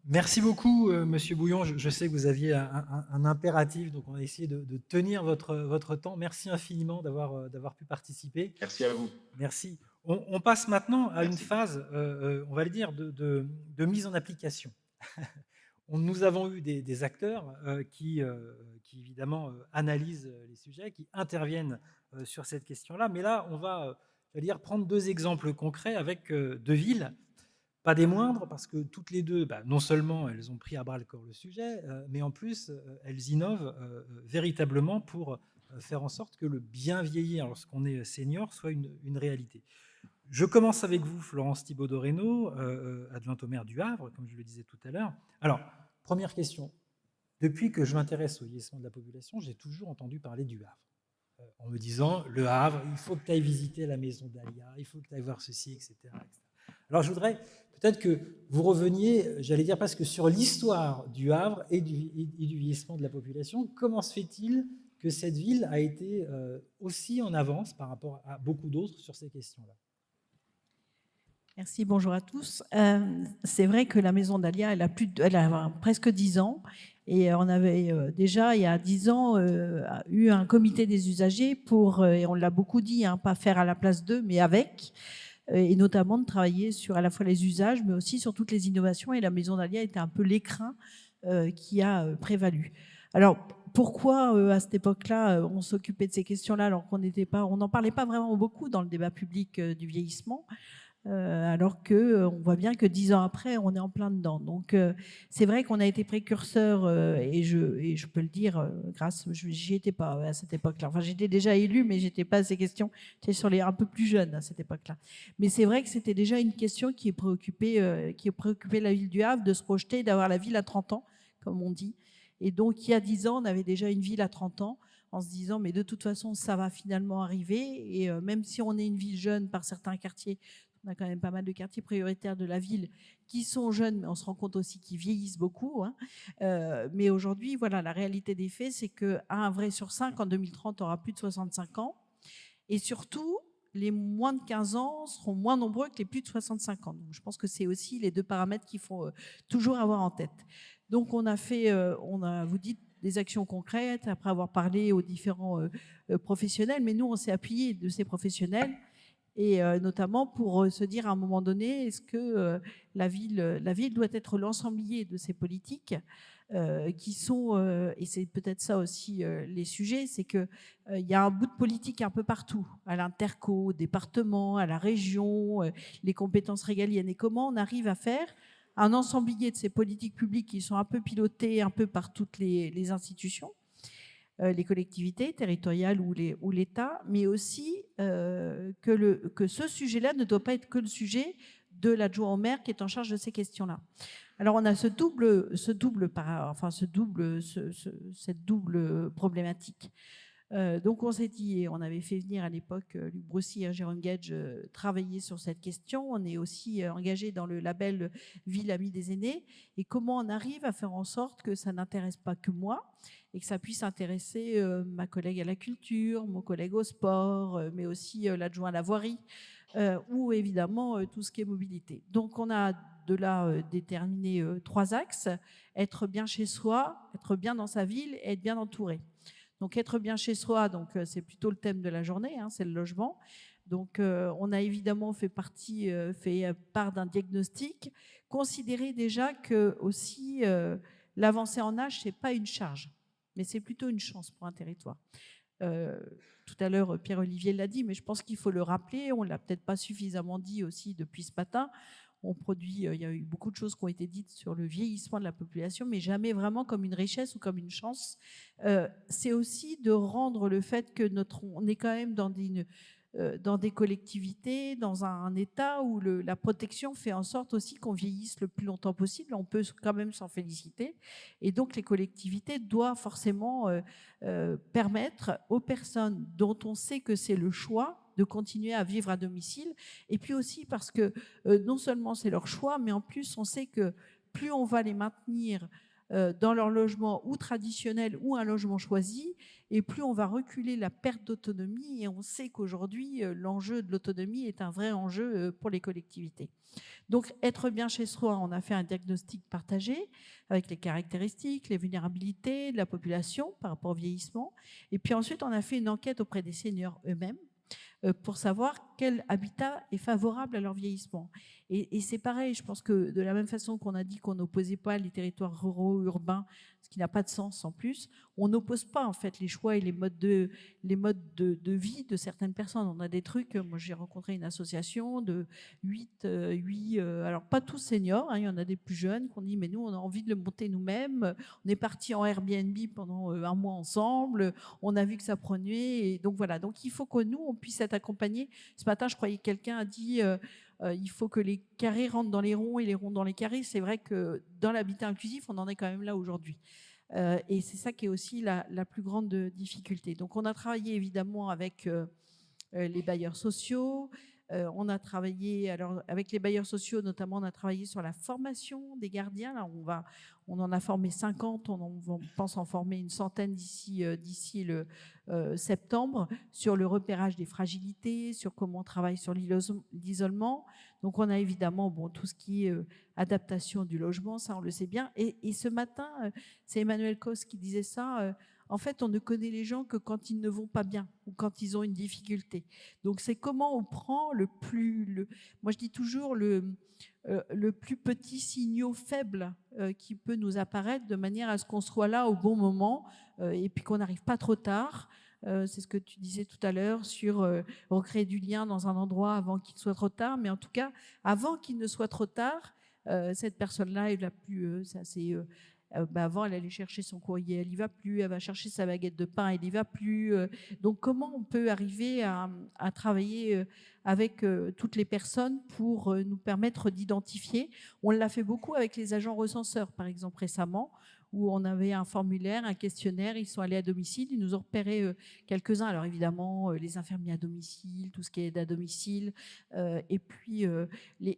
Merci beaucoup, Monsieur Bouillon. Je sais que vous aviez un impératif, donc on a essayé de tenir votre temps. Merci infiniment d'avoir pu participer. Merci à vous. Merci. On passe maintenant à une phase, on va le dire, de mise en application. Nous avons eu des acteurs qui évidemment analysent les sujets, qui interviennent sur cette question-là. Mais là, on va prendre 2 exemples concrets avec 2 villes, pas des moindres, parce que toutes les 2, non seulement elles ont pris à bras-le-corps le sujet, mais en plus, elles innovent véritablement pour faire en sorte que le bien vieillir lorsqu'on est senior soit une réalité. Je commence avec vous, Florence Thibaud-Doreno, adjointe au maire du Havre, comme je le disais tout à l'heure. Alors, première question. Depuis que je m'intéresse au vieillissement de la population, j'ai toujours entendu parler du Havre, en me disant, le Havre, il faut que tu ailles visiter la maison d'Alia, il faut que tu ailles voir ceci, etc., etc. Alors, je voudrais peut-être que vous reveniez, j'allais dire presque sur l'histoire du Havre et du vieillissement de la population. Comment se fait-il que cette ville a été aussi en avance par rapport à beaucoup d'autres sur ces questions-là ? Merci, bonjour à tous. C'est vrai que la maison d'Alia, elle a presque 10 ans. Et on avait déjà, il y a 10 ans, eu un comité des usagers pour, et on l'a beaucoup dit, pas faire à la place d'eux, mais avec, et notamment de travailler sur à la fois les usages, mais aussi sur toutes les innovations. Et la maison d'Alia était un peu l'écrin qui a prévalu. Alors, pourquoi à cette époque-là, on s'occupait de ces questions-là alors qu'on n'en parlait pas vraiment beaucoup dans le débat public du vieillissement, alors qu'on voit bien que 10 ans après, on est en plein dedans. Donc, c'est vrai qu'on a été précurseur, et je peux le dire, j'y étais pas à cette époque-là. Enfin, j'étais déjà élue, mais j'étais pas à ces questions. J'étais sur les un peu plus jeunes à cette époque-là. Mais c'est vrai que c'était déjà une question qui préoccupait la ville du Havre, de se projeter, d'avoir la ville à 30 ans, comme on dit. Et donc, il y a 10 ans, on avait déjà une ville à 30 ans, en se disant, mais de toute façon, ça va finalement arriver. Et même si on est une ville jeune par certains quartiers, On a quand même pas mal de quartiers prioritaires de la ville qui sont jeunes, mais on se rend compte aussi qu'ils vieillissent beaucoup. Mais aujourd'hui, voilà, la réalité des faits, c'est qu'un vrai sur 5 en 2030 aura plus de 65 ans. Et surtout, les moins de 15 ans seront moins nombreux que les plus de 65 ans. Donc, je pense que c'est aussi les deux paramètres qu'il faut toujours avoir en tête. Donc, on a fait, vous dites, des actions concrètes après avoir parlé aux différents professionnels. Mais nous, on s'est appuyé de ces professionnels et notamment pour se dire à un moment donné, est-ce que la ville doit être l'ensemblier de ces politiques qui sont, et c'est peut-être ça aussi les sujets, c'est que il y a un bout de politique un peu partout, à l'interco, au département, à la région, les compétences régaliennes. Et comment on arrive à faire un ensemblier de ces politiques publiques qui sont un peu pilotées un peu par toutes les institutions, les collectivités territoriales ou l'État, mais aussi que ce sujet-là ne doit pas être que le sujet de l'adjoint au maire qui est en charge de ces questions-là. Alors on a cette double problématique. Donc on s'est dit, et on avait fait venir à l'époque Luc Broussy et Jérôme Gage travailler sur cette question. On est aussi engagé dans le label Ville Amie des aînés. Et comment on arrive à faire en sorte que ça n'intéresse pas que moi et que ça puisse intéresser ma collègue à la culture, mon collègue au sport, mais aussi l'adjoint à la voirie, ou évidemment tout ce qui est mobilité. Donc on a de là déterminé 3 axes: être bien chez soi, être bien dans sa ville et être bien entouré. Donc être bien chez soi, donc c'est plutôt le thème de la journée, c'est le logement. Donc on a évidemment fait part d'un diagnostic, considérer déjà que aussi l'avancée en âge, c'est pas une charge, mais c'est plutôt une chance pour un territoire. Tout à l'heure, Pierre-Olivier l'a dit, mais je pense qu'il faut le rappeler. On l'a peut-être pas suffisamment dit aussi depuis ce matin. Il y a eu beaucoup de choses qui ont été dites sur le vieillissement de la population, mais jamais vraiment comme une richesse ou comme une chance. C'est aussi de rendre le fait que on est quand même dans des collectivités, dans un État où la protection fait en sorte aussi qu'on vieillisse le plus longtemps possible. On peut quand même s'en féliciter. Et donc les collectivités doivent forcément permettre aux personnes dont on sait que c'est le choix de continuer à vivre à domicile. Et puis aussi parce que non seulement c'est leur choix, mais en plus on sait que plus on va les maintenir dans leur logement ou traditionnel ou un logement choisi, et plus on va reculer la perte d'autonomie. Et on sait qu'aujourd'hui, l'enjeu de l'autonomie est un vrai enjeu pour les collectivités. Donc, être bien chez soi, on a fait un diagnostic partagé avec les caractéristiques, les vulnérabilités de la population par rapport au vieillissement. Et puis ensuite, on a fait une enquête auprès des seniors eux-mêmes pour savoir quel habitat est favorable à leur vieillissement. Et c'est pareil, je pense que de la même façon qu'on a dit qu'on n'opposait pas les territoires ruraux, urbains, ce qui n'a pas de sens en plus, on n'oppose pas en fait les choix et les modes de vie de certaines personnes. On a des trucs, moi j'ai rencontré une association de 8, alors pas tous seniors, il y en a des plus jeunes qui ont dit mais nous on a envie de le monter nous-mêmes, on est parti en Airbnb pendant un mois ensemble, on a vu que ça prenait, et donc voilà, donc il faut que nous on puisse être accompagnés. Ce matin je croyais que quelqu'un a dit il faut que les carrés rentrent dans les ronds et les ronds dans les carrés. C'est vrai que dans l'habitat inclusif, on en est quand même là aujourd'hui. Et c'est ça qui est aussi la plus grande difficulté. Donc on a travaillé évidemment avec les bailleurs sociaux. On a travaillé, alors avec les bailleurs sociaux notamment, on a travaillé sur la formation des gardiens. Là, on en a formé 50, on pense en former une centaine d'ici le septembre, sur le repérage des fragilités, sur comment on travaille sur l'isolement. Donc on a évidemment tout ce qui est adaptation du logement, ça on le sait bien. Et ce matin, c'est Emmanuel Cos qui disait ça. En fait, on ne connaît les gens que quand ils ne vont pas bien ou quand ils ont une difficulté. Donc, c'est comment on prend moi je dis toujours le plus petit signaux faible qui peut nous apparaître, de manière à ce qu'on soit là au bon moment et puis qu'on n'arrive pas trop tard. C'est ce que tu disais tout à l'heure sur recréer du lien dans un endroit avant qu'il soit trop tard. Mais en tout cas, avant qu'il ne soit trop tard, cette personne-là, elle n'a plus... avant, elle allait chercher son courrier, elle n'y va plus. Elle va chercher sa baguette de pain, elle n'y va plus. Donc, comment on peut arriver à travailler avec toutes les personnes pour nous permettre d'identifier? On l'a fait beaucoup avec les agents recenseurs, par exemple, récemment, où on avait un formulaire, un questionnaire, ils sont allés à domicile, ils nous ont repéré quelques-uns. Alors évidemment, les infirmiers à domicile, tout ce qui est aide à domicile, et puis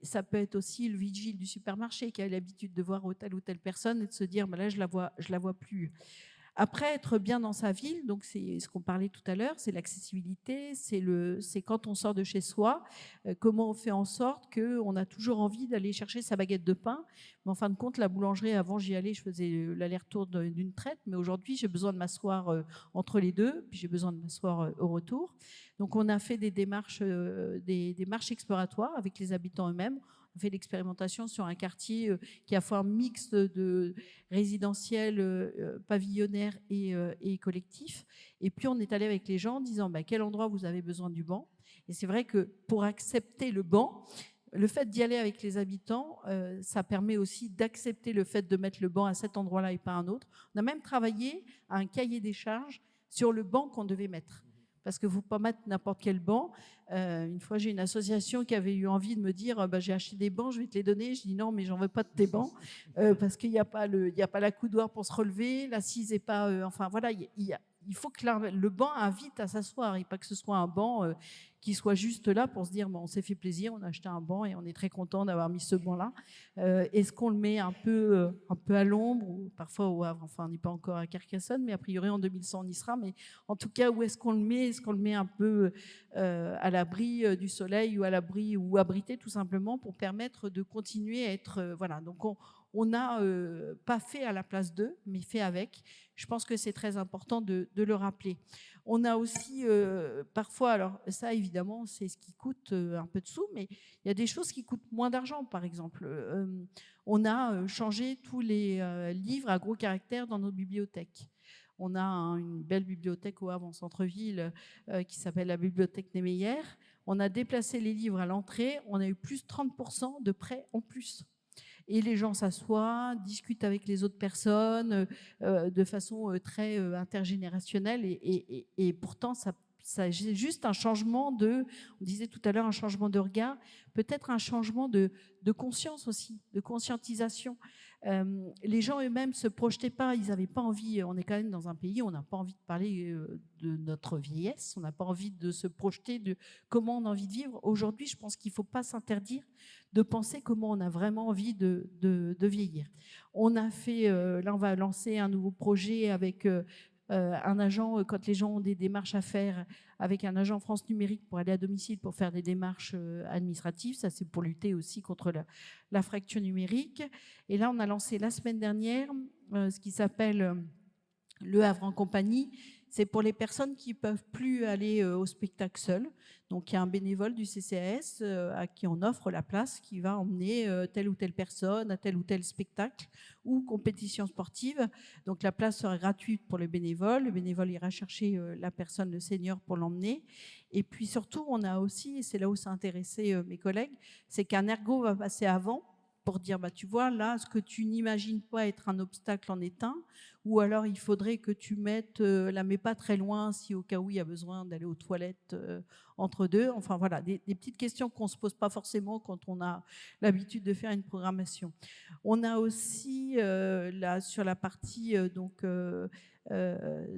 ça peut être aussi le vigile du supermarché qui a l'habitude de voir telle ou telle personne et de se dire, là, je la vois plus. Après, être bien dans sa ville, donc c'est ce qu'on parlait tout à l'heure, c'est l'accessibilité, c'est quand on sort de chez soi, comment on fait en sorte qu'on a toujours envie d'aller chercher sa baguette de pain. Mais en fin de compte, la boulangerie, avant j'y allais, je faisais l'aller-retour d'une traite, mais aujourd'hui j'ai besoin de m'asseoir entre les deux, puis j'ai besoin de m'asseoir au retour. Donc on a fait des démarches exploratoires avec les habitants eux-mêmes. On fait l'expérimentation sur un quartier qui a forme mixte de résidentiel, pavillonnaire et collectif. Et puis, on est allé avec les gens en disant quel endroit vous avez besoin du banc. Et c'est vrai que pour accepter le banc, le fait d'y aller avec les habitants, ça permet aussi d'accepter le fait de mettre le banc à cet endroit-là et pas à un autre. On a même travaillé à un cahier des charges sur le banc qu'on devait mettre. Parce que vous ne pouvez pas mettre n'importe quel banc. Une fois, j'ai une association qui avait eu envie de me dire j'ai acheté des bancs, je vais te les donner. Je dis non, mais j'en veux pas de tes bancs parce qu'il n'y a pas la coudoir pour se relever, l'assise n'est pas. Enfin voilà, il faut que le banc invite à s'asseoir et pas que ce soit un banc qui soit juste là pour se dire on s'est fait plaisir, on a acheté un banc et on est très content d'avoir mis ce banc-là. Est-ce qu'on le met un peu à l'ombre ou parfois au Havre, enfin on n'est pas encore à Carcassonne, mais a priori en 2100 on y sera. Mais en tout cas, où est-ce qu'on le met? Est-ce qu'on le met un peu à l'abri du soleil ou à l'abri ou abrité tout simplement pour permettre de continuer à être voilà. Donc on n'a pas fait à la place d'eux, mais fait avec. Je pense que c'est très important de le rappeler. On a aussi parfois, alors ça évidemment c'est ce qui coûte un peu de sous, mais il y a des choses qui coûtent moins d'argent. Par exemple, on a changé tous les livres à gros caractères dans nos bibliothèques. On a une belle bibliothèque au Havre en centre-ville qui s'appelle la bibliothèque Niemeyer. On a déplacé les livres à l'entrée, on a eu plus de 30% de prêts en plus. Et les gens s'assoient, discutent avec les autres personnes de façon très intergénérationnelle. Et pourtant, ça c'est juste un changement on disait tout à l'heure, un changement de regard, peut-être un changement de conscience aussi, de conscientisation. Les gens eux-mêmes se projetaient pas, ils n'avaient pas envie, on est quand même dans un pays où on n'a pas envie de parler de notre vieillesse, on n'a pas envie de se projeter de comment on a envie de vivre. Aujourd'hui, je pense qu'il ne faut pas s'interdire de penser comment on a vraiment envie de vieillir. On a fait, là on va lancer un nouveau projet avec un agent, quand les gens ont des démarches à faire, avec un agent France Numérique pour aller à domicile pour faire des démarches administratives. Ça, c'est pour lutter aussi contre la fracture numérique. Et là, on a lancé la semaine dernière ce qui s'appelle Le Havre en compagnie. C'est pour les personnes qui ne peuvent plus aller au spectacle seules. Donc, il y a un bénévole du CCAS à qui on offre la place, qui va emmener telle ou telle personne à tel ou tel spectacle ou compétition sportive. Donc, la place sera gratuite pour le bénévole. Le bénévole ira chercher la personne, le senior, pour l'emmener. Et puis, surtout, on a aussi, et c'est là où ça a intéressé mes collègues, c'est qu'un ergo va passer avant pour dire, tu vois, là, ce que tu n'imagines pas être un obstacle en est un, ou alors il faudrait que tu mettes, la mets pas très loin si au cas où il y a besoin d'aller aux toilettes entre deux. Enfin voilà, des petites questions qu'on ne se pose pas forcément quand on a l'habitude de faire une programmation. On a aussi, là, sur la partie,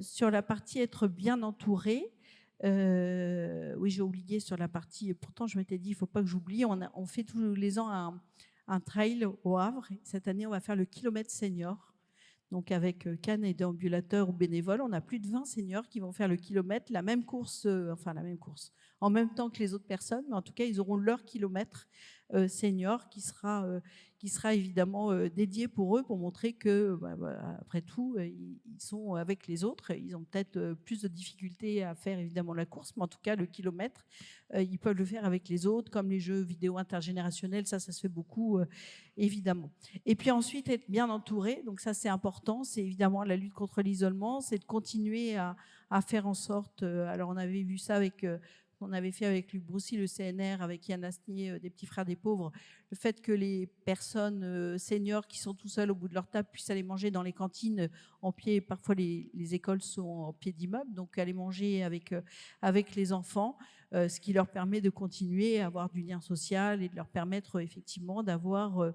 sur la partie être bien entouré, oui, j'ai oublié sur la partie, pourtant je m'étais dit, il ne faut pas que j'oublie, on fait tous les ans un trail au Havre. Cette année, on va faire le kilomètre senior. Donc avec cannes et déambulateurs ou bénévoles, on a plus de 20 seniors qui vont faire le kilomètre, la même course, en même temps que les autres personnes, mais en tout cas, ils auront leur kilomètre senior qui sera évidemment dédié pour eux, pour montrer que, après tout, ils sont avec les autres. Ils ont peut-être plus de difficultés à faire évidemment la course, mais en tout cas, le kilomètre, ils peuvent le faire avec les autres, comme les jeux vidéo intergénérationnels, ça se fait beaucoup, évidemment. Et puis ensuite, être bien entouré, donc ça c'est important, c'est évidemment la lutte contre l'isolement, c'est de continuer à faire en sorte, alors on avait vu ça on avait fait avec Luc Broussy, le CNR, avec Yann Asnier, des Petits Frères des Pauvres, le fait que les personnes seniors qui sont tout seuls au bout de leur table puissent aller manger dans les cantines en pied. Parfois, les écoles sont en pied d'immeuble, donc aller manger avec les enfants, ce qui leur permet de continuer à avoir du lien social et de leur permettre effectivement d'avoir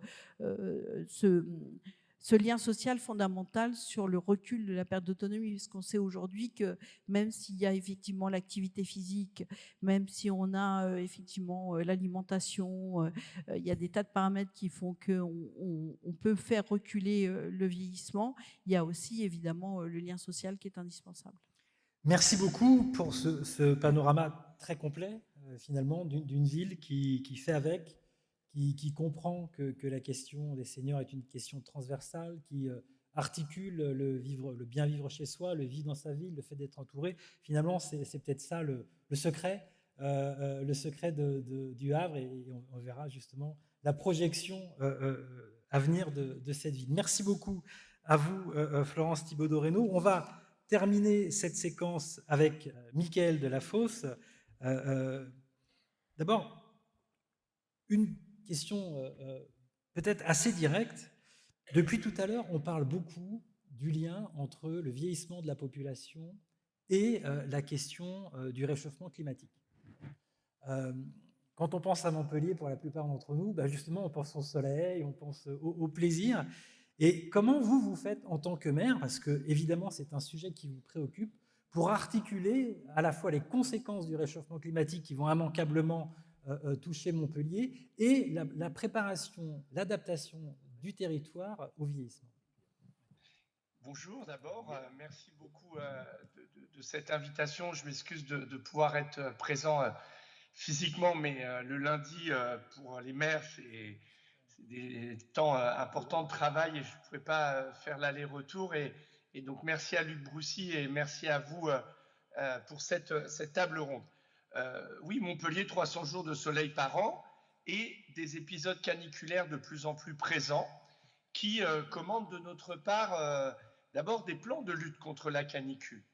ce lien social fondamental sur le recul de la perte d'autonomie, puisqu'on sait aujourd'hui que même s'il y a effectivement l'activité physique, même si on a effectivement l'alimentation, il y a des tas de paramètres qui font qu'on peut faire reculer le vieillissement, il y a aussi évidemment le lien social qui est indispensable. Merci beaucoup pour ce panorama très complet, finalement, d'une ville qui fait avec, qui comprend que la question des seniors est une question transversale, qui articule le bien vivre chez soi, le vivre dans sa ville, le fait d'être entouré. Finalement, c'est peut-être ça le secret, du Havre, et on verra justement la projection à venir de cette ville. Merci beaucoup à vous, Florence Thibaudot-Reynaud. On va terminer cette séquence avec Mickaël Delafosse. D'abord, une question peut-être assez directe. Depuis tout à l'heure, on parle beaucoup du lien entre le vieillissement de la population et la question du réchauffement climatique. Quand on pense à Montpellier, pour la plupart d'entre nous, justement, on pense au soleil, on pense au plaisir. Et comment vous faites en tant que maire, parce que évidemment c'est un sujet qui vous préoccupe, pour articuler à la fois les conséquences du réchauffement climatique qui vont immanquablement toucher Montpellier et la préparation, l'adaptation du territoire au vieillissement? Bonjour d'abord, merci beaucoup de cette invitation. Je m'excuse de pouvoir être présent physiquement, mais le lundi pour les maires, c'est des temps importants de travail et je ne pouvais pas faire l'aller-retour. Et donc merci à Luc Broussy et merci à vous pour cette table ronde. Oui, Montpellier, 300 jours de soleil par an et des épisodes caniculaires de plus en plus présents qui commandent de notre part d'abord des plans de lutte contre la canicule.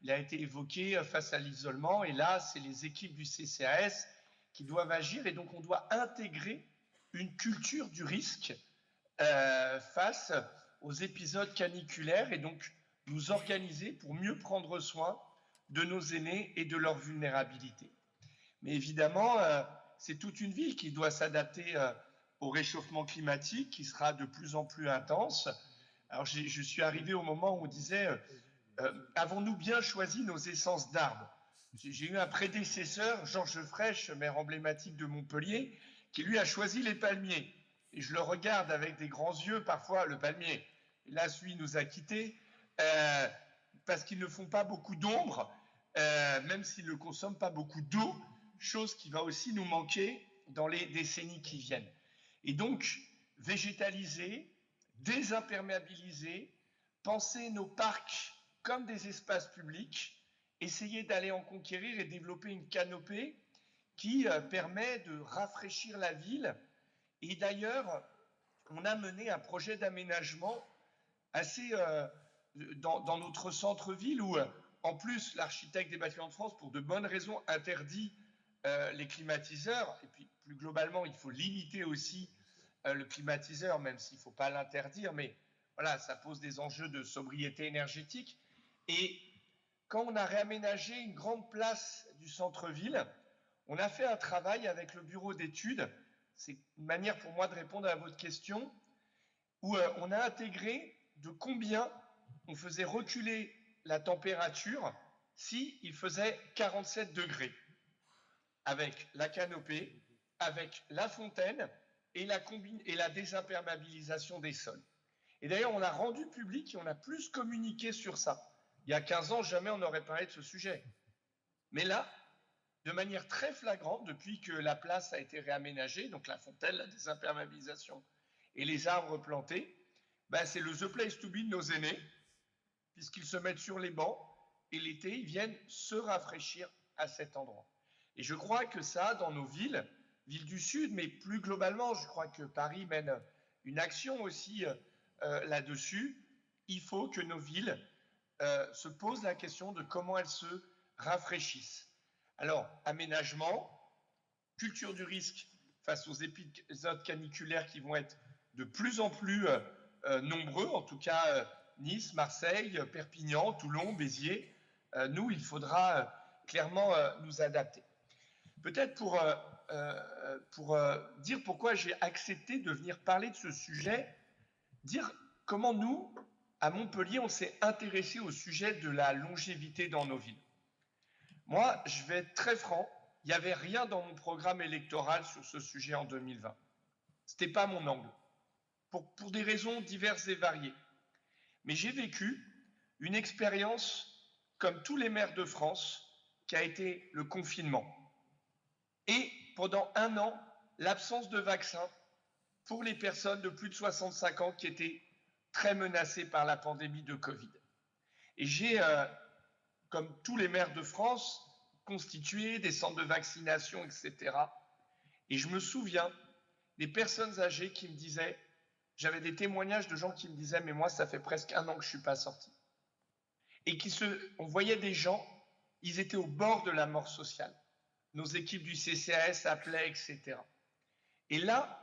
Il a été évoqué face à l'isolement et là, c'est les équipes du CCAS qui doivent agir et donc on doit intégrer une culture du risque face aux épisodes caniculaires et donc nous organiser pour mieux prendre soin de nos aînés et de leur vulnérabilité. Mais évidemment, c'est toute une ville qui doit s'adapter au réchauffement climatique qui sera de plus en plus intense. Alors je suis arrivé au moment où on disait avons-nous bien choisi nos essences d'arbres? J'ai eu un prédécesseur, Georges Frêche, maire emblématique de Montpellier, qui lui a choisi les palmiers. Et je le regarde avec des grands yeux, parfois, le palmier. Et là, celui nous a quittés parce qu'ils ne font pas beaucoup d'ombre, même s'ils ne consomment pas beaucoup d'eau, chose qui va aussi nous manquer dans les décennies qui viennent. Et donc, végétaliser, désimperméabiliser, penser nos parcs comme des espaces publics, essayer d'aller en conquérir et développer une canopée qui permet de rafraîchir la ville. Et d'ailleurs, on a mené un projet d'aménagement assez dans notre centre-ville où, en plus, l'architecte des Bâtiments de France, pour de bonnes raisons, interdit les climatiseurs. Et puis, plus globalement, il faut limiter aussi le climatiseur, même s'il ne faut pas l'interdire. Mais voilà, ça pose des enjeux de sobriété énergétique. Et quand on a réaménagé une grande place du centre-ville, on a fait un travail avec le bureau d'études. C'est une manière pour moi de répondre à votre question, où on a intégré de combien on faisait reculer la température s'il faisait 47 degrés, avec la canopée, avec la fontaine et la désimperméabilisation des sols. Et d'ailleurs, on a rendu public et on a plus communiqué sur ça. Il y a 15 ans, jamais on n'aurait parlé de ce sujet. Mais là, de manière très flagrante, depuis que la place a été réaménagée, donc la fontaine, la désimperméabilisation et les arbres plantés, c'est le The Place to Be de nos aînés, puisqu'ils se mettent sur les bancs et l'été, ils viennent se rafraîchir à cet endroit. Et je crois que ça, dans nos villes du Sud, mais plus globalement, je crois que Paris mène une action aussi là-dessus. Il faut que nos villes se posent la question de comment elles se rafraîchissent. Alors, aménagement, culture du risque face aux épisodes caniculaires qui vont être de plus en plus nombreux, en tout cas Nice, Marseille, Perpignan, Toulon, Béziers. Nous, il faudra clairement nous adapter. Peut-être pour dire pourquoi j'ai accepté de venir parler de ce sujet dire comment nous, à Montpellier, on s'est intéressé au sujet de la longévité dans nos villes. Moi, je vais être très franc, il n'y avait rien dans mon programme électoral sur ce sujet en 2020. Ce n'était pas mon angle, pour des raisons diverses et variées. Mais j'ai vécu une expérience, comme tous les maires de France, qui a été le confinement. Et pendant 1 an, l'absence de vaccin pour les personnes de plus de 65 ans qui étaient très menacées par la pandémie de Covid. Et j'ai, comme tous les maires de France, constitué des centres de vaccination, etc. Et je me souviens des personnes âgées qui me disaient, j'avais des témoignages de gens qui me disaient, mais moi, ça fait presque 1 an que je ne suis pas sorti. Et on voyait des gens, ils étaient au bord de la mort sociale. Nos équipes du CCAS appelaient, etc. Et là,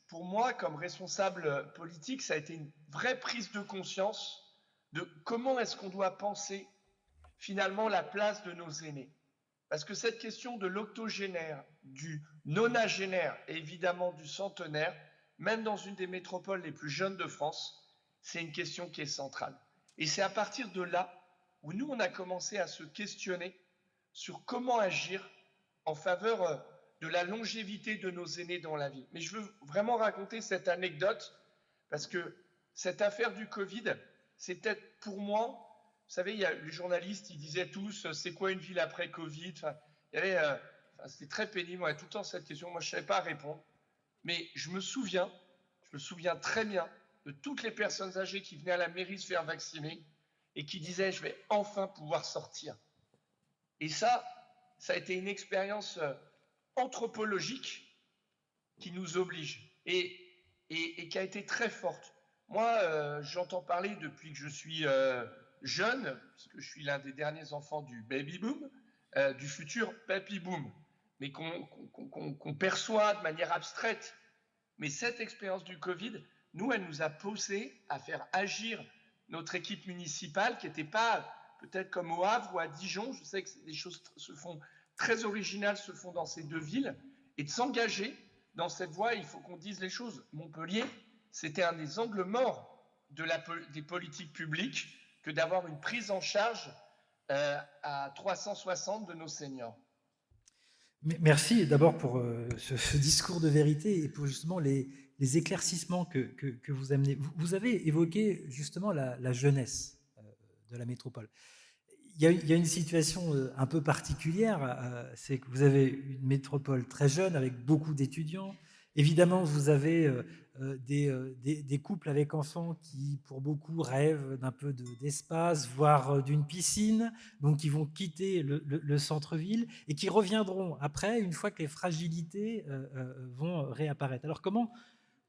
pour moi, comme responsable politique, ça a été une vraie prise de conscience de comment est-ce qu'on doit penser finalement la place de nos aînés. Parce que cette question de l'octogénaire, du nonagénaire et évidemment du centenaire, même dans une des métropoles les plus jeunes de France, c'est une question qui est centrale. Et c'est à partir de là où nous, on a commencé à se questionner sur comment agir en faveur de la longévité de nos aînés dans la vie. Mais je veux vraiment raconter cette anecdote parce que cette affaire du Covid, c'est peut-être pour moi, vous savez, il y a les journalistes, ils disaient tous, c'est quoi une ville après Covid? C'était très pénible, on a tout le temps cette question, moi je ne savais pas répondre. Mais je me souviens très bien de toutes les personnes âgées qui venaient à la mairie se faire vacciner et qui disaient, je vais enfin pouvoir sortir. Et ça a été une expérience anthropologique qui nous oblige et qui a été très forte. Moi, j'entends parler depuis que je suis jeune, parce que je suis l'un des derniers enfants du baby boom, du futur papy boom, mais qu'on perçoit de manière abstraite. Mais cette expérience du Covid, nous, elle nous a poussé à faire agir notre équipe municipale, qui n'était pas peut-être comme au Havre ou à Dijon. Je sais que des choses très originales se font dans ces 2 villes, et de s'engager dans cette voie. Il faut qu'on dise les choses. Montpellier, c'était un des angles morts des politiques publiques que d'avoir une prise en charge à 360 de nos seniors. Merci d'abord pour ce discours de vérité et pour justement les éclaircissements que vous amenez. Vous avez évoqué justement la jeunesse de la métropole. Il y a une situation un peu particulière, c'est que vous avez une métropole très jeune avec beaucoup d'étudiants. Évidemment, vous avez des couples avec enfants qui, pour beaucoup, rêvent d'un peu d'espace, voire d'une piscine, donc qui vont quitter le centre-ville et qui reviendront après, une fois que les fragilités vont réapparaître. Alors comment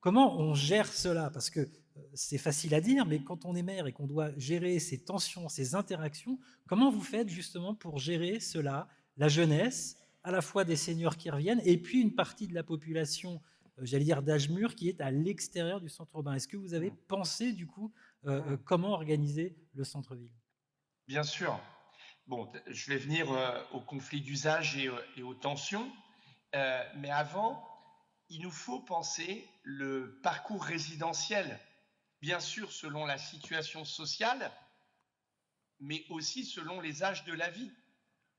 on gère cela? Parce que c'est facile à dire, mais quand on est maire et qu'on doit gérer ces tensions, ces interactions, comment vous faites justement pour gérer cela, la jeunesse, à la fois des seniors qui reviennent, et puis une partie de la population, j'allais dire d'âge mûr, qui est à l'extérieur du centre urbain? Est-ce que vous avez pensé du coup comment organiser le centre-ville? Bien sûr. Bon, je vais venir au conflit d'usage et aux tensions, mais avant, il nous faut penser le parcours résidentiel, bien sûr selon la situation sociale, mais aussi selon les âges de la vie.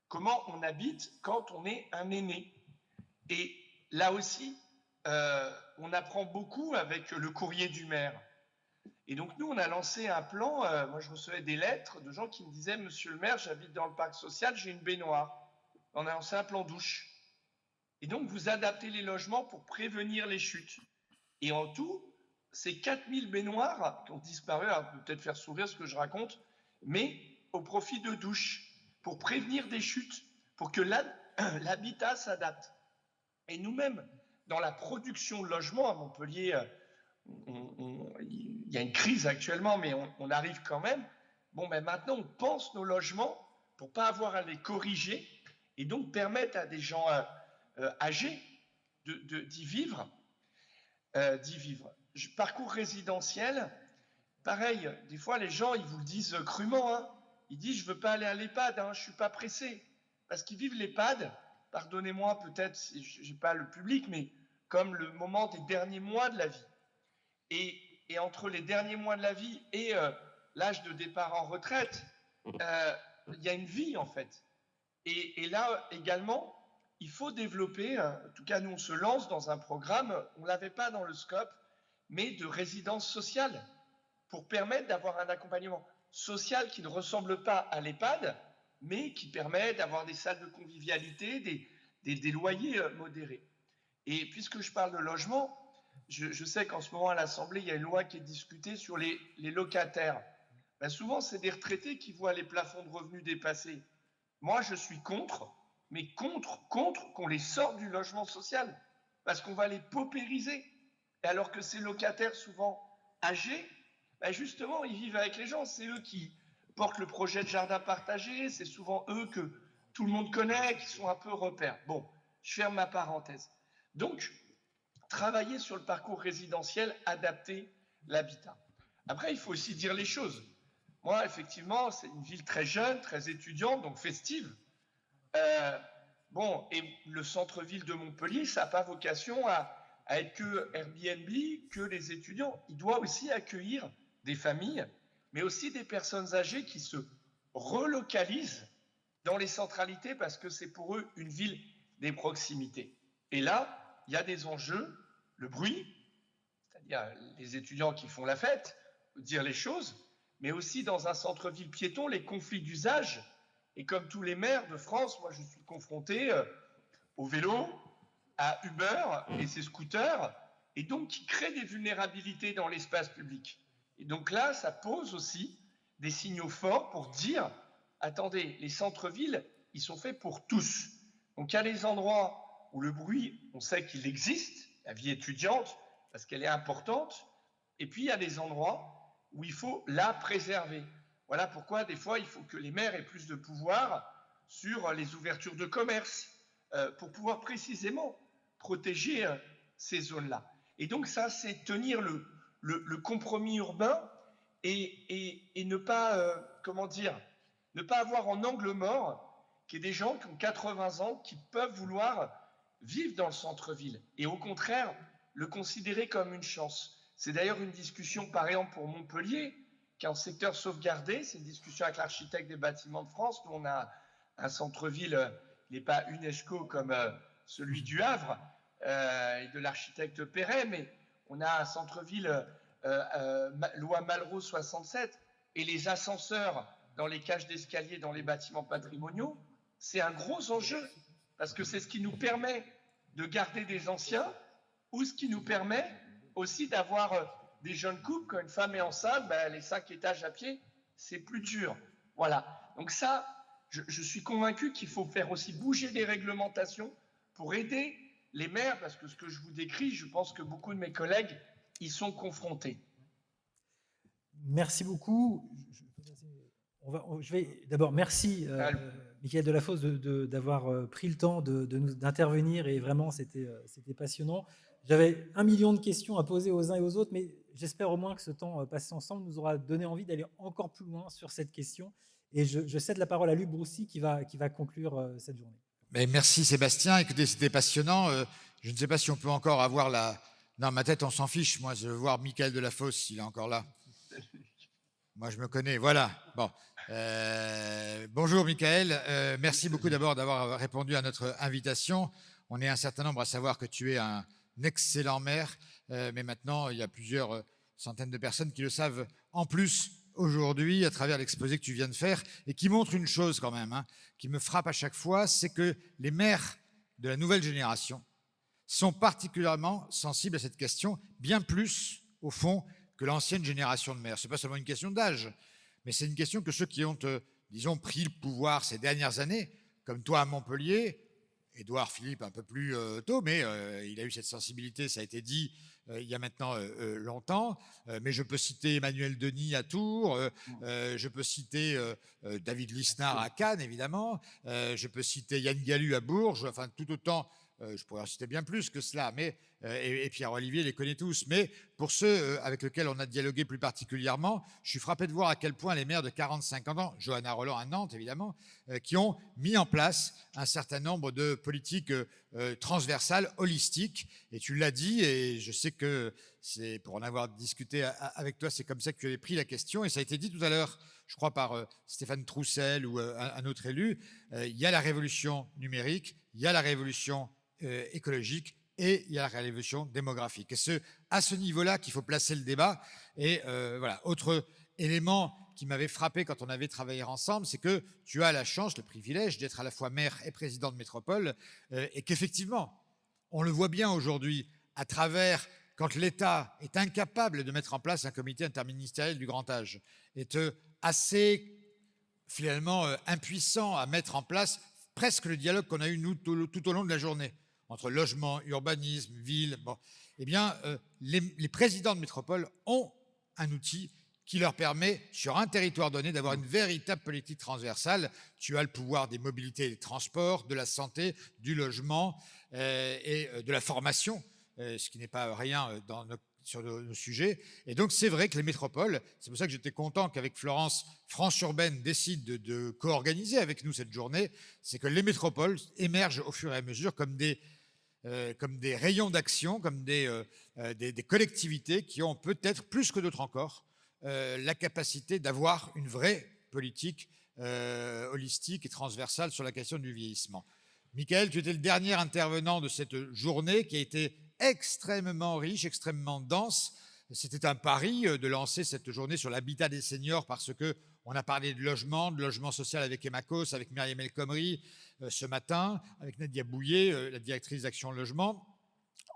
Comment on habite quand on est un aîné? Et là aussi, on apprend beaucoup avec le courrier du maire. Et donc nous, on a lancé un plan, moi je recevais des lettres de gens qui me disaient « Monsieur le maire, j'habite dans le parc social, j'ai une baignoire ». On a lancé un plan douche. Et donc, vous adaptez les logements pour prévenir les chutes. Et en tout, c'est 4000 baignoires qui ont disparu. Alors, peut-être faire sourire ce que je raconte, mais au profit de douches, pour prévenir des chutes, pour que l'habitat s'adapte. Et nous-mêmes, dans la production de logements à Montpellier, il y a une crise actuellement, mais on arrive quand même. Bon, ben maintenant, on pense nos logements pour ne pas avoir à les corriger et donc permettre à des gens âgés d'y vivre. Parcours résidentiel, pareil, des fois les gens ils vous le disent crûment, hein. Ils disent je veux pas aller à l'EHPAD, hein, je suis pas pressé, parce qu'ils vivent l'EHPAD, pardonnez-moi peut-être si j'ai pas le public, mais comme le moment des derniers mois de la vie. Et et entre les derniers mois de la vie et l'âge de départ en retraite, il y a une vie en fait. Et là également, il faut développer, en tout cas nous on se lance dans un programme, on ne l'avait pas dans le scope, mais de résidence sociale, pour permettre d'avoir un accompagnement social qui ne ressemble pas à l'EHPAD, mais qui permet d'avoir des salles de convivialité, des loyers modérés. Et puisque je parle de logement, je sais qu'en ce moment à l'Assemblée, il y a une loi qui est discutée sur les locataires. Ben souvent, c'est des retraités qui voient les plafonds de revenus dépassés. Moi, je suis contre, mais contre qu'on les sorte du logement social, parce qu'on va les paupériser. Et alors que ces locataires, souvent âgés, ben justement, ils vivent avec les gens. C'est eux qui portent le projet de jardin partagé, c'est souvent eux que tout le monde connaît, qui sont un peu repères. Bon, je ferme ma parenthèse. Donc, travailler sur le parcours résidentiel, adapter l'habitat. Après, il faut aussi dire les choses. Moi, effectivement, c'est une ville très jeune, très étudiante, donc festive. Bon, et le centre-ville de Montpellier, ça n'a pas vocation à être que Airbnb, que les étudiants. Il doit aussi accueillir des familles, mais aussi des personnes âgées qui se relocalisent dans les centralités parce que c'est pour eux une ville des proximités. Et là, il y a des enjeux, le bruit, c'est-à-dire les étudiants qui font la fête, dire les choses, mais aussi dans un centre-ville piéton, les conflits d'usage. Et comme tous les maires de France, moi je suis confronté au vélo, à Uber et ses scooters, et donc qui créent des vulnérabilités dans l'espace public. Et donc là, ça pose aussi des signaux forts pour dire, attendez, les centres-villes, ils sont faits pour tous. Donc il y a des endroits où le bruit, on sait qu'il existe, la vie étudiante, parce qu'elle est importante, et puis il y a des endroits où il faut la préserver. Voilà pourquoi des fois il faut que les maires aient plus de pouvoir sur les ouvertures de commerce pour pouvoir précisément protéger ces zones-là. Et donc ça, c'est tenir le compromis urbain et ne pas, comment dire, ne pas avoir en angle mort qu'il y ait des gens qui ont 80 ans qui peuvent vouloir vivre dans le centre-ville et au contraire le considérer comme une chance. C'est d'ailleurs une discussion, par exemple, pour Montpellier, qui est en secteur sauvegardé. C'est une discussion avec l'architecte des bâtiments de France. Nous, on a un centre-ville, il n'est pas UNESCO comme celui du Havre et de l'architecte Perret, mais on a un centre-ville loi Malraux 67, et les ascenseurs dans les cages d'escalier dans les bâtiments patrimoniaux, c'est un gros enjeu, parce que c'est ce qui nous permet de garder des anciens, ou ce qui nous permet aussi d'avoir des jeunes couples. Quand une femme est enceinte, ben, les 5 étages à pied, c'est plus dur. Voilà. Donc ça, je suis convaincu qu'il faut faire aussi bouger les réglementations pour aider les maires, parce que ce que je vous décris, je pense que beaucoup de mes collègues y sont confrontés. Merci beaucoup. D'abord, merci Michael Delafosse d'avoir pris le temps d'intervenir, et vraiment c'était passionnant. J'avais 1 million de questions à poser aux uns et aux autres, mais j'espère au moins que ce temps passé ensemble nous aura donné envie d'aller encore plus loin sur cette question. Et je cède la parole à Luc Broussy qui va conclure cette journée. Mais merci Sébastien, écoutez, c'était passionnant. Je ne sais pas si on peut encore avoir la... Non, ma tête, on s'en fiche. Moi, je veux voir Michael Delafosse, s'il est encore là. Moi, je me connais, voilà. Bon. Bonjour Michael, merci beaucoup d'abord d'avoir répondu à notre invitation. On est un certain nombre à savoir que tu es un excellent maire, mais maintenant, il y a plusieurs centaines de personnes qui le savent en plus aujourd'hui à travers l'exposé que tu viens de faire, et qui montre une chose quand même, hein, qui me frappe à chaque fois, c'est que les maires de la nouvelle génération sont particulièrement sensibles à cette question, bien plus au fond que l'ancienne génération de maires. Ce n'est pas seulement une question d'âge, mais c'est une question que ceux qui ont, disons, pris le pouvoir ces dernières années, comme toi à Montpellier, Édouard Philippe un peu plus tôt, mais il a eu cette sensibilité, ça a été dit il y a maintenant longtemps, mais je peux citer Emmanuel Denis à Tours, je peux citer David Lisnard à Cannes, évidemment, je peux citer Yann Gallu à Bourges, enfin tout autant, je pourrais en citer bien plus que cela, mais, et Pierre-Olivier les connaît tous, mais pour ceux avec lesquels on a dialogué plus particulièrement, je suis frappé de voir à quel point les maires de 40-50 ans, Johanna Roland à Nantes évidemment, qui ont mis en place un certain nombre de politiques transversales, holistiques, et tu l'as dit, et je sais que c'est pour en avoir discuté avec toi, c'est comme ça que tu avais pris la question. Et ça a été dit tout à l'heure, je crois, par Stéphane Troussel ou un autre élu. Il y a la révolution numérique, il y a la révolution écologique et il y a la révolution démographique. Et c'est à ce niveau-là qu'il faut placer le débat. Et voilà, autre élément qui m'avait frappé quand on avait travaillé ensemble, c'est que tu as la chance, le privilège d'être à la fois maire et président de métropole, et qu'effectivement, on le voit bien aujourd'hui, à travers, quand l'État est incapable de mettre en place un comité interministériel du grand âge, est assez, finalement, impuissant à mettre en place presque le dialogue qu'on a eu, nous, tout au long de la journée, entre logement, urbanisme, ville. Bon. Eh bien, les présidents de métropole ont un outil qui leur permet, sur un territoire donné, d'avoir une véritable politique transversale. Tu as le pouvoir des mobilités et des transports, de la santé, du logement et de la formation, ce qui n'est pas rien sur nos sujets. Et donc, c'est vrai que les métropoles, c'est pour ça que j'étais content qu'avec Florence, France Urbaine décide de co-organiser avec nous cette journée, c'est que les métropoles émergent au fur et à mesure comme des rayons d'action, comme des collectivités qui ont peut-être, plus que d'autres encore, la capacité d'avoir une vraie politique holistique et transversale sur la question du vieillissement. Michael, tu étais le dernier intervenant de cette journée qui a été extrêmement riche, extrêmement dense. C'était un pari de lancer cette journée sur l'habitat des seniors parce qu'on a parlé de logement social avec Emakos, avec Myriam El Khomri ce matin, avec Nadia Bouillet, la directrice d'Action Logement.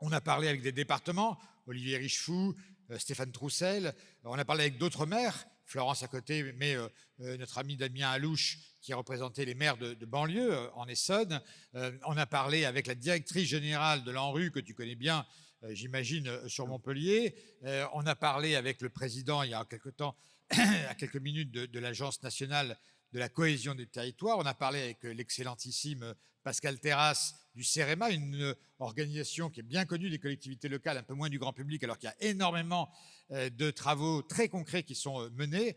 On a parlé avec des départements, Olivier Richefou, Stéphane Troussel. On a parlé avec d'autres maires, Florence à côté, mais notre ami Damien Alouche qui a représenté les maires de banlieue en Essonne. On a parlé avec la directrice générale de l'ANRU, que tu connais bien, j'imagine, sur Montpellier. On a parlé avec le président, il y a quelque temps, à quelques minutes, de l'Agence nationale de la cohésion des territoires. On a parlé avec l'excellentissime Pascal Terrasse du CEREMA, une organisation qui est bien connue des collectivités locales, un peu moins du grand public, alors qu'il y a énormément de travaux très concrets qui sont menés.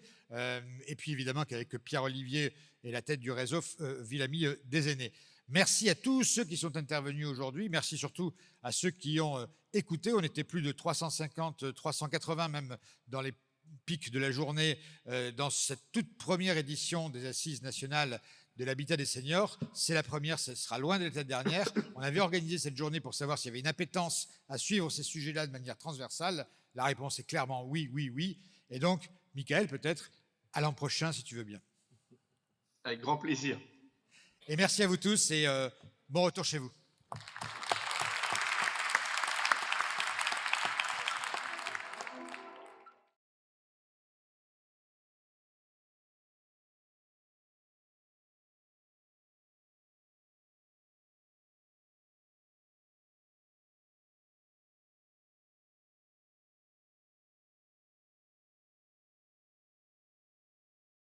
Et puis évidemment qu'avec Pierre-Olivier et la tête du réseau Villamy des aînés. Merci à tous ceux qui sont intervenus aujourd'hui. Merci surtout à ceux qui ont écouté. On était plus de 350, 380 même dans les pics de la journée dans cette toute première édition des Assises nationales de l'habitat des seniors. C'est la première, ce sera loin d'être la dernière. On avait organisé cette journée pour savoir s'il y avait une appétence à suivre ces sujets-là de manière transversale. La réponse est clairement oui, oui, oui. Et donc, Michael, peut-être à l'an prochain, si tu veux bien. Avec grand plaisir. Et merci à vous tous et bon retour chez vous.